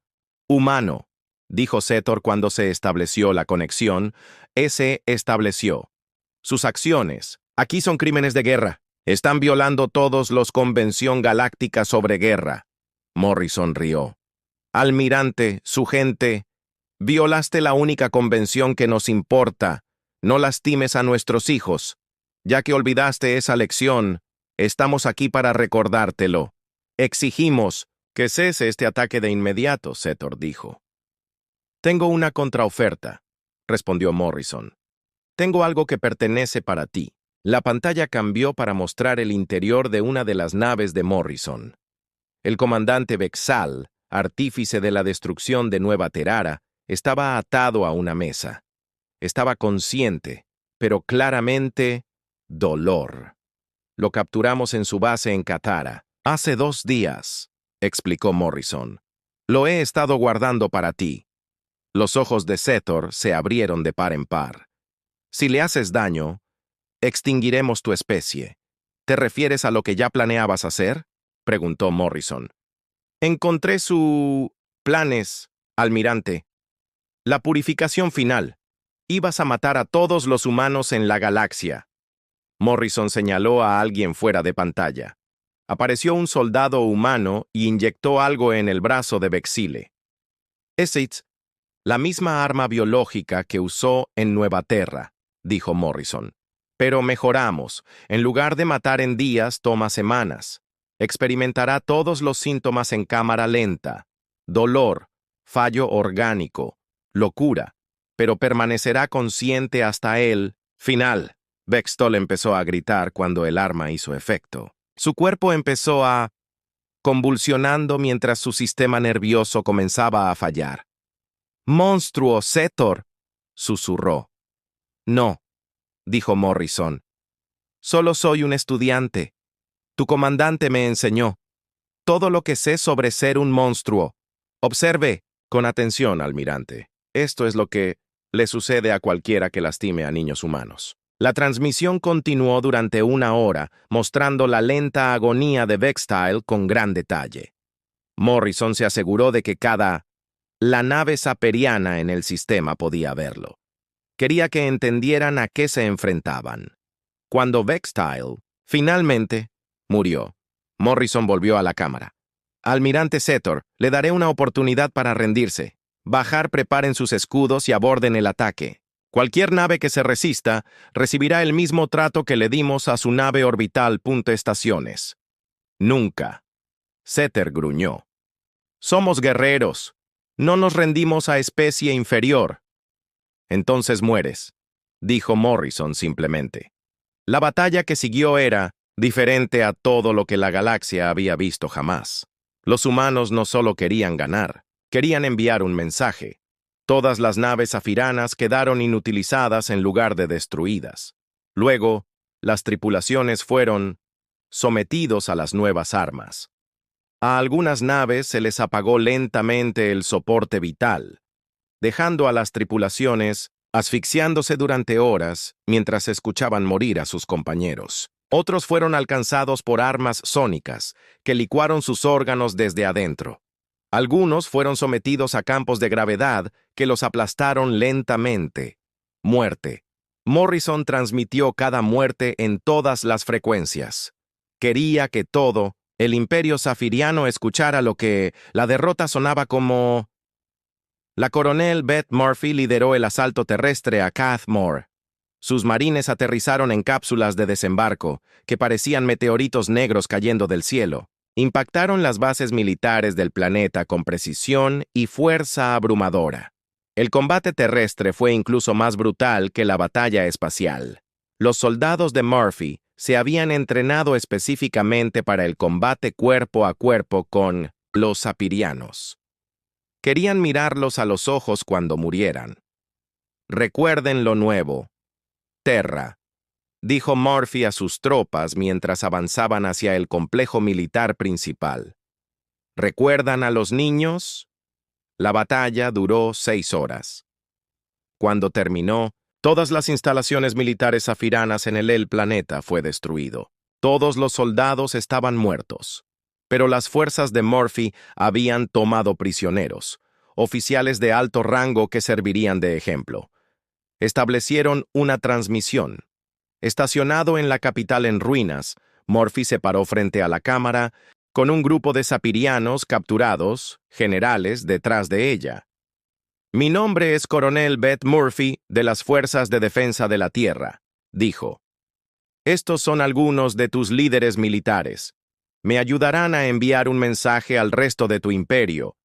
«Humano», dijo Setor cuando se estableció la conexión. Se estableció. «Sus acciones aquí son crímenes de guerra. Están violando todos los Convención Galáctica sobre Guerra». Morrison rió. «Almirante, su gente, violaste la única convención que nos importa. No lastimes a nuestros hijos. Ya que olvidaste esa lección, estamos aquí para recordártelo. Exigimos que cese este ataque de inmediato», Setor dijo. «Tengo una contraoferta», respondió Morrison. «Tengo algo que pertenece para ti». La pantalla cambió para mostrar el interior de una de las naves de Morrison. El comandante Vexal, artífice de la destrucción de Nueva Terara, estaba atado a una mesa. Estaba consciente, pero claramente dolor. «Lo capturamos en su base en Katara hace 2 días», explicó Morrison. «Lo he estado guardando para ti». Los ojos de Setor se abrieron de par en par. «Si le haces daño, extinguiremos tu especie». «¿Te refieres a lo que ya planeabas hacer?», preguntó Morrison. «Encontré planes, almirante. La purificación final. Ibas a matar a todos los humanos en la galaxia». Morrison señaló a alguien fuera de pantalla. Apareció un soldado humano y inyectó algo en el brazo de Vexile. Es la misma arma biológica que usó en Nueva Terra, dijo Morrison. Pero mejoramos. En lugar de matar en días, toma semanas. Experimentará todos los síntomas en cámara lenta. Dolor, fallo orgánico, locura, pero permanecerá consciente hasta el final. Bextol empezó a gritar cuando el arma hizo efecto. Su cuerpo empezó a convulsionando mientras su sistema nervioso comenzaba a fallar. «¡Monstruo, Setor!», susurró. «No», dijo Morrison. «Solo soy un estudiante. Tu comandante me enseñó todo lo que sé sobre ser un monstruo. Observe con atención, almirante. Esto es lo que le sucede a cualquiera que lastime a niños humanos». La transmisión continuó durante 1 hora, mostrando la lenta agonía de Vextile con gran detalle. Morrison se aseguró de que la nave saperiana en el sistema podía verlo. Quería que entendieran a qué se enfrentaban. Cuando Vextile finalmente murió, Morrison volvió a la cámara. «Almirante Setor, le daré una oportunidad para rendirse. Bajar, preparen sus escudos y aborden el ataque. Cualquier nave que se resista recibirá el mismo trato que le dimos a su nave orbital Estaciones». «Nunca», Setor gruñó. «Somos guerreros. No nos rendimos a especie inferior». «Entonces mueres», dijo Morrison simplemente. La batalla que siguió era diferente a todo lo que la galaxia había visto jamás. Los humanos no solo querían ganar, querían enviar un mensaje. Todas las naves zafiranas quedaron inutilizadas en lugar de destruidas. Luego, las tripulaciones fueron sometidos a las nuevas armas. A algunas naves se les apagó lentamente el soporte vital, dejando a las tripulaciones asfixiándose durante horas mientras escuchaban morir a sus compañeros. Otros fueron alcanzados por armas sónicas que licuaron sus órganos desde adentro. Algunos fueron sometidos a campos de gravedad que los aplastaron lentamente. Muerte. Morrison transmitió cada muerte en todas las frecuencias. Quería que todo el imperio zafiriano escuchara lo que la derrota sonaba como... La coronel Beth Murphy lideró el asalto terrestre a Cathmore. Sus marines aterrizaron en cápsulas de desembarco, que parecían meteoritos negros cayendo del cielo. Impactaron las bases militares del planeta con precisión y fuerza abrumadora. El combate terrestre fue incluso más brutal que la batalla espacial. Los soldados de Murphy se habían entrenado específicamente para el combate cuerpo a cuerpo con los zapirianos. Querían mirarlos a los ojos cuando murieran. «Recuerden lo nuevo. Terra», dijo Murphy a sus tropas mientras avanzaban hacia el complejo militar principal. «¿Recuerdan a los niños?». La batalla duró 6 horas. Cuando terminó, todas las instalaciones militares zafiranas en el planeta fue destruido. Todos los soldados estaban muertos. Pero las fuerzas de Murphy habían tomado prisioneros, oficiales de alto rango que servirían de ejemplo. Establecieron una transmisión. Estacionado en la capital en ruinas, Murphy se paró frente a la cámara, con un grupo de zapirianos capturados, generales, detrás de ella. «Mi nombre es Coronel Beth Murphy de las Fuerzas de Defensa de la Tierra», dijo. «Estos son algunos de tus líderes militares. Me ayudarán a enviar un mensaje al resto de tu imperio».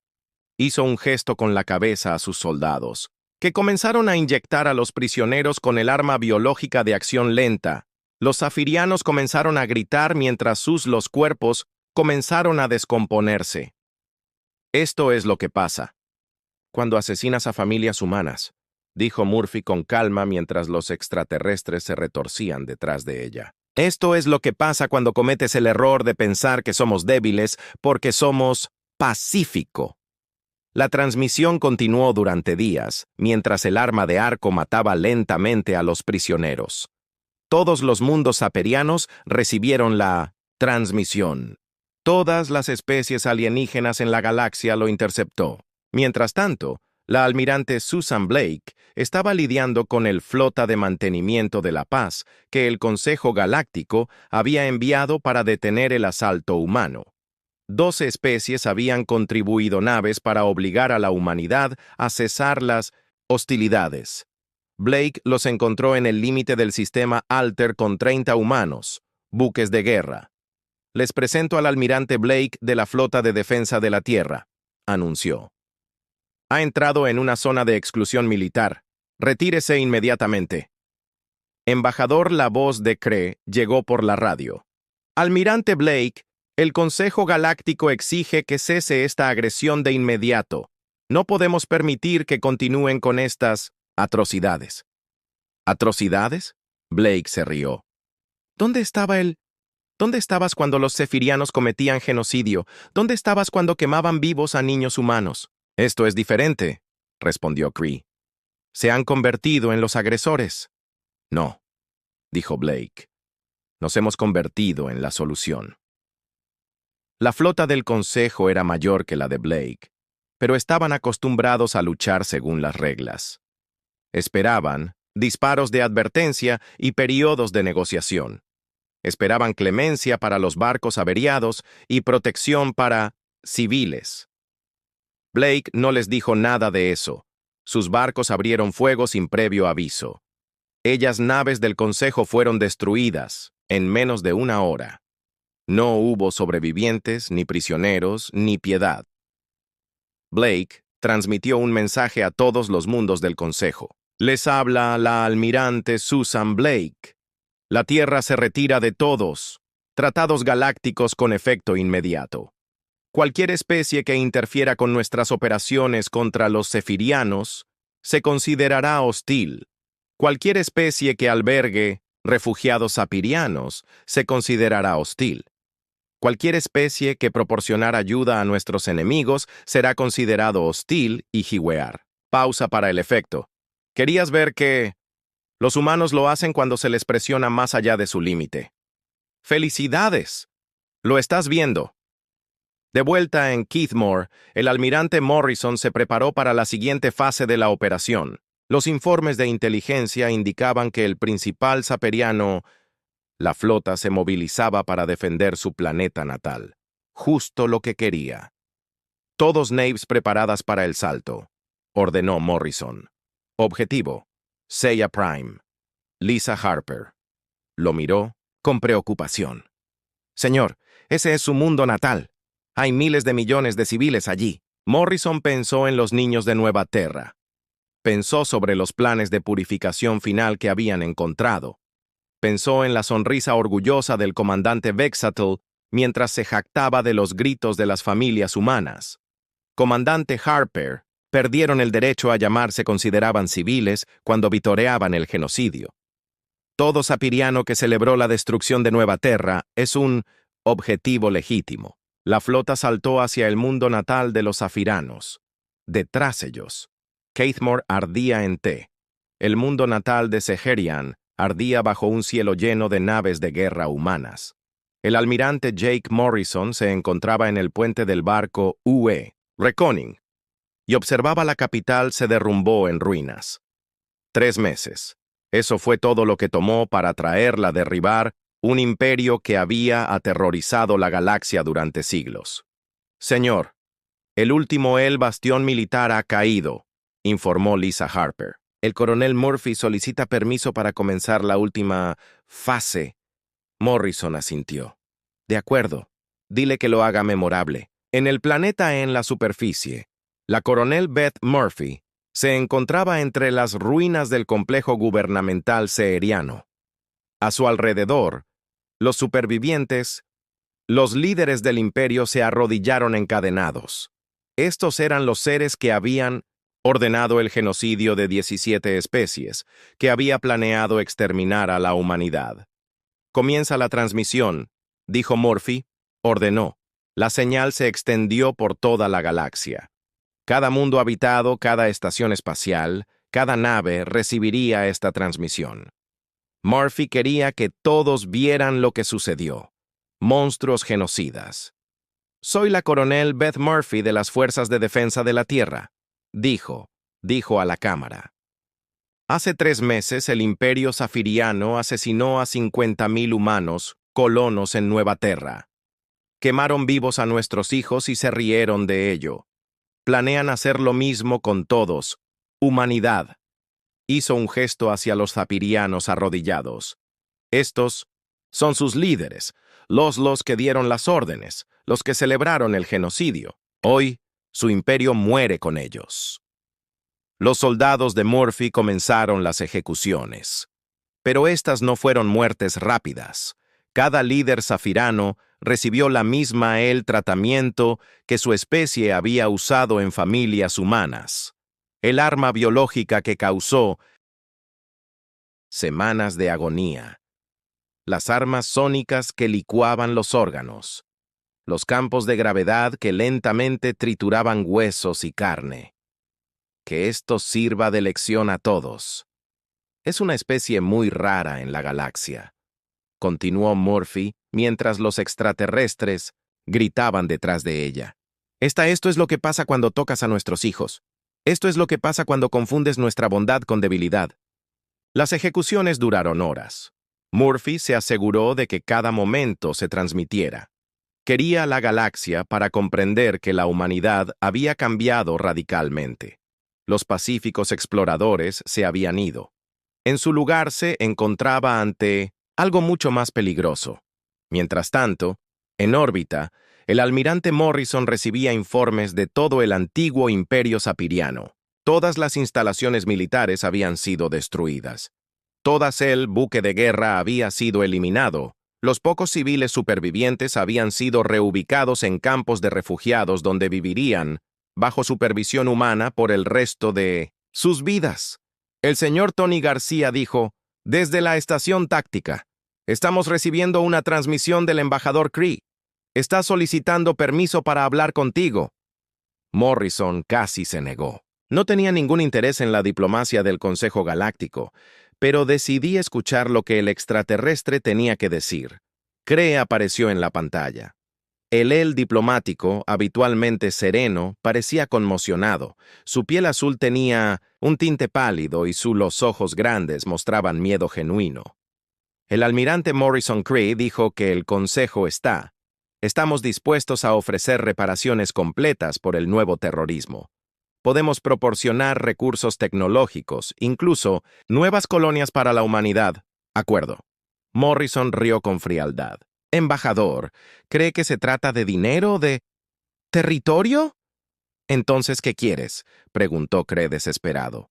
Hizo un gesto con la cabeza a sus soldados, que comenzaron a inyectar a los prisioneros con el arma biológica de acción lenta. Los zafirianos comenzaron a gritar mientras los cuerpos comenzaron a descomponerse. «Esto es lo que pasa cuando asesinas a familias humanas», dijo Murphy con calma mientras los extraterrestres se retorcían detrás de ella. «Esto es lo que pasa cuando cometes el error de pensar que somos débiles porque somos pacífico». La transmisión continuó durante días, mientras el arma de arco mataba lentamente a los prisioneros. Todos los mundos saperianos recibieron la transmisión. Todas las especies alienígenas en la galaxia lo interceptó. Mientras tanto, la almirante Susan Blake estaba lidiando con el Flota de Mantenimiento de la Paz que el Consejo Galáctico había enviado para detener el asalto humano. 12 especies habían contribuido naves para obligar a la humanidad a cesar las hostilidades. Blake los encontró en el límite del sistema Alter con 30 humanos, buques de guerra. «Les presento al almirante Blake de la Flota de Defensa de la Tierra», anunció. «Ha entrado en una zona de exclusión militar. Retírese inmediatamente». Embajador, la voz de Kree llegó por la radio. «Almirante Blake, el Consejo Galáctico exige que cese esta agresión de inmediato. No podemos permitir que continúen con estas atrocidades». ¿Atrocidades? Blake se rió. ¿Dónde estabas cuando los zefirianos cometían genocidio? ¿Dónde estabas cuando quemaban vivos a niños humanos? Esto es diferente, respondió Kree. Se han convertido en los agresores. No, dijo Blake. Nos hemos convertido en la solución. La flota del Consejo era mayor que la de Blake, pero estaban acostumbrados a luchar según las reglas. Esperaban disparos de advertencia y periodos de negociación. Esperaban clemencia para los barcos averiados y protección para civiles. Blake no les dijo nada de eso. Sus barcos abrieron fuego sin previo aviso. Ellas naves del Consejo fueron destruidas en menos de una hora. No hubo sobrevivientes, ni prisioneros, ni piedad. Blake transmitió un mensaje a todos los mundos del Consejo. Les habla la almirante Susan Blake. La Tierra se retira de todos. Tratados galácticos con efecto inmediato. Cualquier especie que interfiera con nuestras operaciones contra los zefirianos se considerará hostil. Cualquier especie que albergue refugiados sapirianos se considerará hostil. Cualquier especie que proporcionar ayuda a nuestros enemigos será considerado hostil y jiwear. Pausa para el efecto. ¿Querías ver que los humanos lo hacen cuando se les presiona más allá de su límite? ¡Felicidades! Lo estás viendo. De vuelta en Keithmore, el almirante Morrison se preparó para la siguiente fase de la operación. Los informes de inteligencia indicaban que el principal saperiano, la flota, se movilizaba para defender su planeta natal. Justo lo que quería. Todos naves preparadas para el salto, ordenó Morrison. Objetivo: Seiya Prime. Lisa Harper. Lo miró con preocupación. Señor, ese es su mundo natal. Hay miles de millones de civiles allí. Morrison pensó en los niños de Nueva Terra. Pensó sobre los planes de purificación final que habían encontrado. Pensó en la sonrisa orgullosa del comandante Vexatl mientras se jactaba de los gritos de las familias humanas. Comandante Harper, perdieron el derecho a llamarse consideraban civiles cuando vitoreaban el genocidio. Todo sapiriano que celebró la destrucción de Nueva Terra es un objetivo legítimo. La flota saltó hacia el mundo natal de los zafiranos. Detrás ellos, Keithmore ardía en té. El mundo natal de Seherian ardía bajo un cielo lleno de naves de guerra humanas. El almirante Jake Morrison se encontraba en el puente del barco UE, Reconning, y observaba la capital se derrumbó en ruinas. 3 meses. Eso fue todo lo que tomó para traerla a derribar un imperio que había aterrorizado la galaxia durante siglos. Señor, el último bastión militar ha caído, informó Lisa Harper. El coronel Murphy solicita permiso para comenzar la última fase. Morrison asintió. De acuerdo, dile que lo haga memorable. En el planeta en la superficie, la coronel Beth Murphy se encontraba entre las ruinas del complejo gubernamental seheriano. A su alrededor, los supervivientes, los líderes del imperio se arrodillaron encadenados. Estos eran los seres que habían ordenado el genocidio de 17 especies, que había planeado exterminar a la humanidad. Comienza la transmisión, dijo Murphy, ordenó. La señal se extendió por toda la galaxia. Cada mundo habitado, cada estación espacial, cada nave recibiría esta transmisión. Murphy quería que todos vieran lo que sucedió. Monstruos genocidas. Soy la coronel Beth Murphy de las Fuerzas de Defensa de la Tierra, dijo a la cámara. Hace 3 meses el Imperio Zafiriano asesinó a 50.000 humanos, colonos en Nueva Terra. Quemaron vivos a nuestros hijos y se rieron de ello. Planean hacer lo mismo con todos. Humanidad. Hizo un gesto hacia los zapirianos arrodillados. Estos son sus líderes, los que dieron las órdenes, los que celebraron el genocidio. Hoy, su imperio muere con ellos. Los soldados de Murphy comenzaron las ejecuciones. Pero estas no fueron muertes rápidas. Cada líder zafirano recibió la misma tratamiento que su especie había usado en familias humanas. El arma biológica que causó semanas de agonía. Las armas sónicas que licuaban los órganos. Los campos de gravedad que lentamente trituraban huesos y carne. Que esto sirva de lección a todos. Es una especie muy rara en la galaxia, continuó Murphy mientras los extraterrestres gritaban detrás de ella. Esto es lo que pasa cuando tocas a nuestros hijos. Esto es lo que pasa cuando confundes nuestra bondad con debilidad. Las ejecuciones duraron horas. Murphy se aseguró de que cada momento se transmitiera. Quería la galaxia para comprender que la humanidad había cambiado radicalmente. Los pacíficos exploradores se habían ido. En su lugar se encontraba ante algo mucho más peligroso. Mientras tanto, en órbita, el almirante Morrison recibía informes de todo el antiguo imperio zapiriano. Todas las instalaciones militares habían sido destruidas. Todas el buque de guerra había sido eliminado. Los pocos civiles supervivientes habían sido reubicados en campos de refugiados donde vivirían, bajo supervisión humana por el resto de sus vidas. El señor Tony García dijo, desde la estación táctica, estamos recibiendo una transmisión del embajador Kree. Está solicitando permiso para hablar contigo. Morrison casi se negó. No tenía ningún interés en la diplomacia del Consejo Galáctico, pero decidí escuchar lo que el extraterrestre tenía que decir. Kree apareció en la pantalla. El diplomático, habitualmente sereno, parecía conmocionado. Su piel azul tenía un tinte pálido y los ojos grandes mostraban miedo genuino. El almirante Morrison Kree dijo que el Consejo estamos dispuestos a ofrecer reparaciones completas por el nuevo terrorismo. Podemos proporcionar recursos tecnológicos, incluso nuevas colonias para la humanidad. Acuerdo. Morrison rió con frialdad. Embajador, ¿cree que se trata de dinero, de territorio? Entonces, ¿qué quieres? Preguntó Kree desesperado.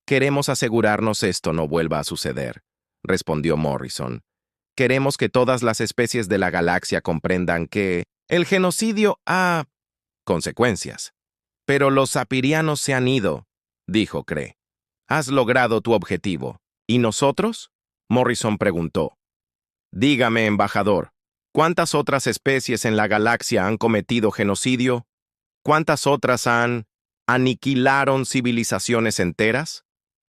Queremos asegurarnos esto no vuelva a suceder, respondió Morrison. Queremos que todas las especies de la galaxia comprendan que el genocidio ha consecuencias. Pero los zapirianos se han ido, dijo Kree. Has logrado tu objetivo. ¿Y nosotros? Morrison preguntó. Dígame, embajador, ¿cuántas otras especies en la galaxia han cometido genocidio? ¿Cuántas otras aniquilaron civilizaciones enteras?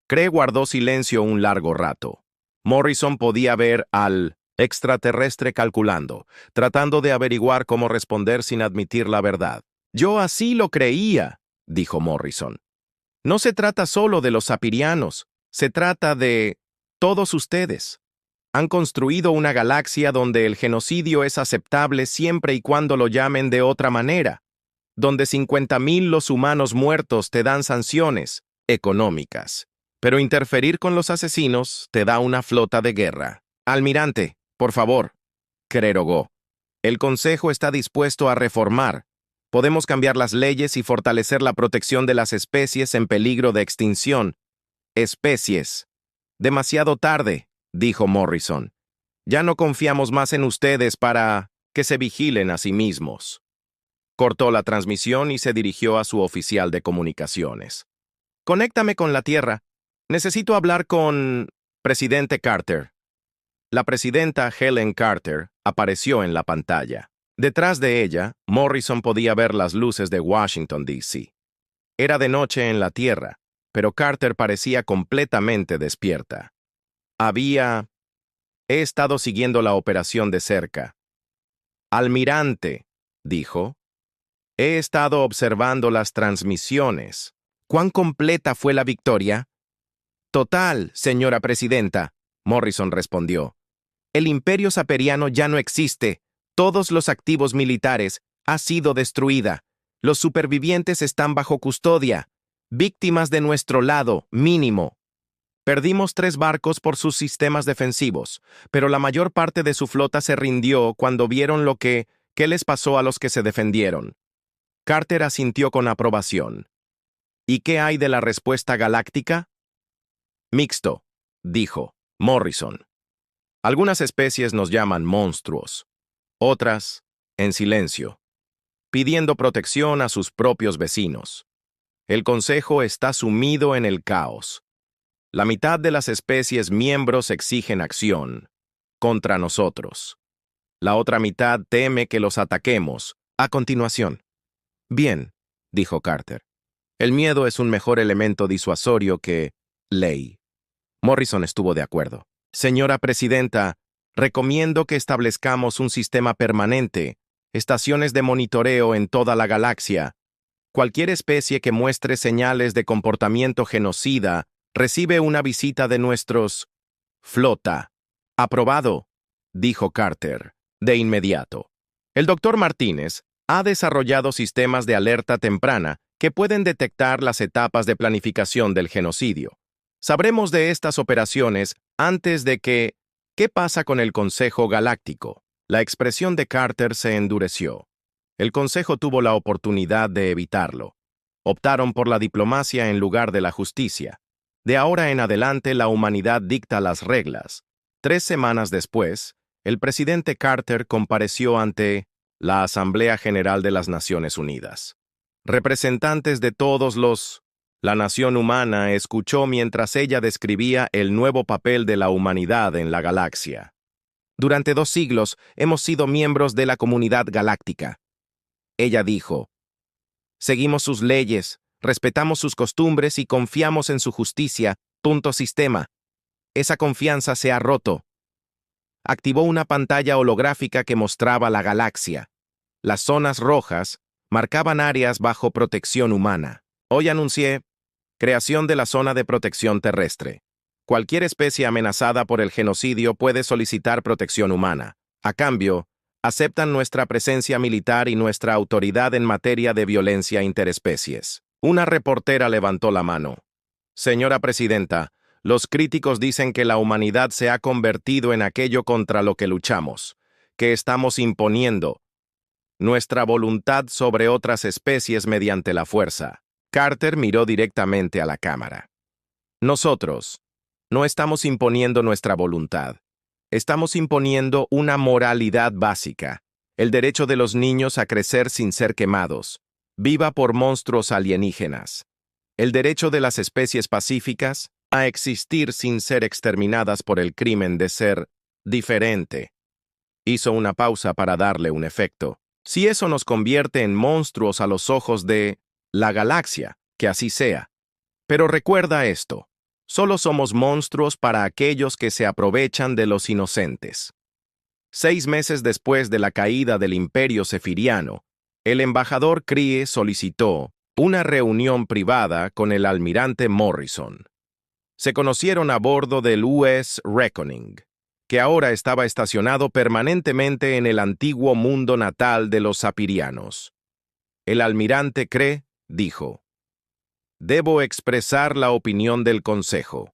Kree guardó silencio un largo rato. Morrison podía ver al extraterrestre calculando, tratando de averiguar cómo responder sin admitir la verdad. Yo así lo creía, dijo Morrison. No se trata solo de los zapirianos, se trata de todos ustedes. Han construido una galaxia donde el genocidio es aceptable siempre y cuando lo llamen de otra manera, donde 50.000 los humanos muertos te dan sanciones económicas, pero interferir con los asesinos te da una flota de guerra. Almirante, por favor, Kree rogó. El Consejo está dispuesto a reformar. Podemos cambiar las leyes y fortalecer la protección de las especies en peligro de extinción. Especies. Demasiado tarde, dijo Morrison. Ya no confiamos más en ustedes para que se vigilen a sí mismos. Cortó la transmisión y se dirigió a su oficial de comunicaciones. Conéctame con la Tierra. Necesito hablar con Presidente Carter. La presidenta Helen Carter apareció en la pantalla. Detrás de ella, Morrison podía ver las luces de Washington, D.C. Era de noche en la Tierra, pero Carter parecía completamente despierta. He estado siguiendo la operación de cerca. Almirante, dijo, he estado observando las transmisiones. ¿Cuán completa fue la victoria? Total, señora presidenta, Morrison respondió. El imperio saperiano ya no existe. Todos los activos militares ha sido destruida. Los supervivientes están bajo custodia. Víctimas de nuestro lado, mínimo. Perdimos 3 barcos por sus sistemas defensivos, pero la mayor parte de su flota se rindió cuando vieron ¿qué les pasó a los que se defendieron? Carter asintió con aprobación. ¿Y qué hay de la respuesta galáctica? Mixto, dijo Morrison. Algunas especies nos llaman monstruos, otras, en silencio, pidiendo protección a sus propios vecinos. El Consejo está sumido en el caos. La mitad de las especies miembros exigen acción contra nosotros. La otra mitad teme que los ataquemos a continuación. Bien, dijo Carter. El miedo es un mejor elemento disuasorio que ley. Morrison estuvo de acuerdo. Señora presidenta, recomiendo que establezcamos un sistema permanente, estaciones de monitoreo en toda la galaxia. Cualquier especie que muestre señales de comportamiento genocida recibe una visita de nuestros flota. Aprobado, dijo Carter, de inmediato. El doctor Martínez ha desarrollado sistemas de alerta temprana que pueden detectar las etapas de planificación del genocidio. Sabremos de estas operaciones antes de que... ¿Qué pasa con el Consejo Galáctico? La expresión de Carter se endureció. El Consejo tuvo la oportunidad de evitarlo. Optaron por la diplomacia en lugar de la justicia. De ahora en adelante la humanidad dicta las reglas. 3 semanas después, el presidente Carter compareció ante la Asamblea General de las Naciones Unidas. Representantes de la nación humana escuchó mientras ella describía el nuevo papel de la humanidad en la galaxia. Durante 2 siglos hemos sido miembros de la comunidad galáctica. Ella dijo, seguimos sus leyes, respetamos sus costumbres y confiamos en su justicia. Sistema. Esa confianza se ha roto. Activó una pantalla holográfica que mostraba la galaxia. Las zonas rojas marcaban áreas bajo protección humana. Hoy anuncié creación de la zona de protección terrestre. Cualquier especie amenazada por el genocidio puede solicitar protección humana. A cambio, aceptan nuestra presencia militar y nuestra autoridad en materia de violencia interespecies. Una reportera levantó la mano. Señora presidenta, los críticos dicen que la humanidad se ha convertido en aquello contra lo que luchamos, que estamos imponiendo nuestra voluntad sobre otras especies mediante la fuerza. Carter miró directamente a la cámara. Nosotros no estamos imponiendo nuestra voluntad. Estamos imponiendo una moralidad básica, el derecho de los niños a crecer sin ser quemados, viva por monstruos alienígenas, el derecho de las especies pacíficas a existir sin ser exterminadas por el crimen de ser diferente. Hizo una pausa para darle un efecto. Si eso nos convierte en monstruos a los ojos de la galaxia, que así sea. Pero recuerda esto, solo somos monstruos para aquellos que se aprovechan de los inocentes. 6 meses después de la caída del Imperio Sefiriano, el embajador Crie solicitó una reunión privada con el almirante Morrison. Se conocieron a bordo del U.S. Reckoning, que ahora estaba estacionado permanentemente en el antiguo mundo natal de los sapirianos. El almirante Crie dijo, «Debo expresar la opinión del Consejo.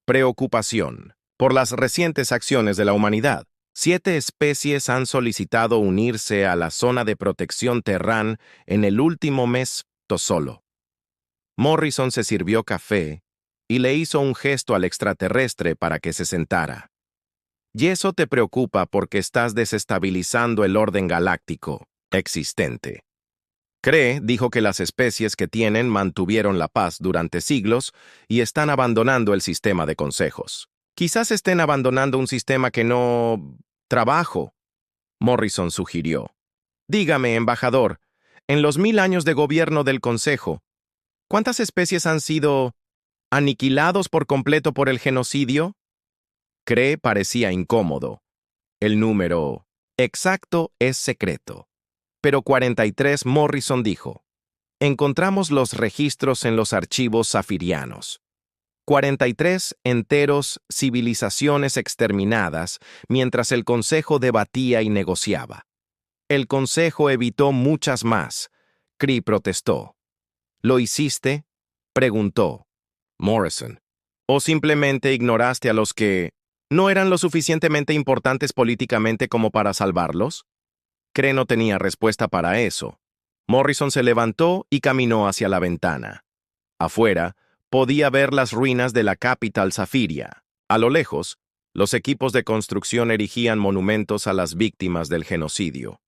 Preocupación por las recientes acciones de la humanidad. 7 especies han solicitado unirse a la zona de protección Terran en el último mes solo». Morrison se sirvió café y le hizo un gesto al extraterrestre para que se sentara. Y eso te preocupa porque estás desestabilizando el orden galáctico existente. Crie dijo que las especies que tienen mantuvieron la paz durante siglos y están abandonando el sistema de consejos. Quizás estén abandonando un sistema que no... trabajo, Morrison sugirió. Dígame, embajador, en los 1000 años de gobierno del Consejo, ¿cuántas especies han sido aniquilados por completo por el genocidio? Crie parecía incómodo. El número exacto es secreto. Pero 43, Morrison dijo. Encontramos los registros en los archivos safirianos. 43 enteros civilizaciones exterminadas mientras el Consejo debatía y negociaba. El Consejo evitó muchas más. Kree protestó. ¿Lo hiciste?, preguntó Morrison. ¿O simplemente ignoraste a los que no eran lo suficientemente importantes políticamente como para salvarlos? Kree no tenía respuesta para eso. Morrison se levantó y caminó hacia la ventana. Afuera, podía ver las ruinas de la capital Safiria. A lo lejos, los equipos de construcción erigían monumentos a las víctimas del genocidio.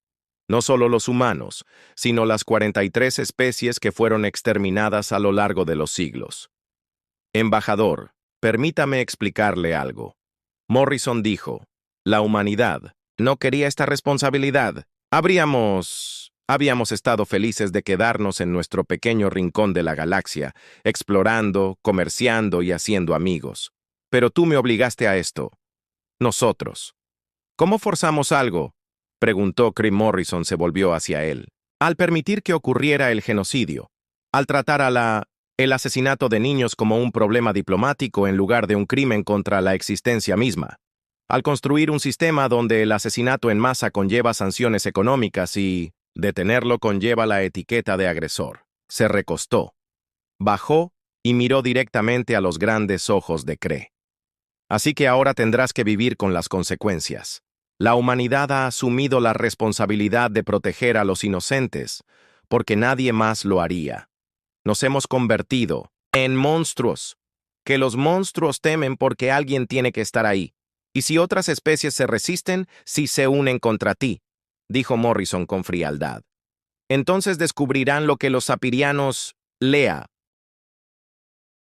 No solo los humanos, sino las 43 especies que fueron exterminadas a lo largo de los siglos. Embajador, permítame explicarle algo. Morrison dijo, la humanidad no quería esta responsabilidad. Habíamos estado felices de quedarnos en nuestro pequeño rincón de la galaxia, explorando, comerciando y haciendo amigos. Pero tú me obligaste a esto. Nosotros. ¿Cómo forzamos algo?, preguntó Kree. Morrison se volvió hacia él. Al permitir que ocurriera el genocidio, al tratar el asesinato de niños como un problema diplomático en lugar de un crimen contra la existencia misma, al construir un sistema donde el asesinato en masa conlleva sanciones económicas y detenerlo conlleva la etiqueta de agresor. Se recostó, bajó y miró directamente a los grandes ojos de Kree. Así que ahora tendrás que vivir con las consecuencias. La humanidad ha asumido la responsabilidad de proteger a los inocentes, porque nadie más lo haría. Nos hemos convertido en monstruos, que los monstruos temen porque alguien tiene que estar ahí. Y si otras especies se resisten, si se unen contra ti, dijo Morrison con frialdad. Entonces descubrirán lo que los sapirianos, lea,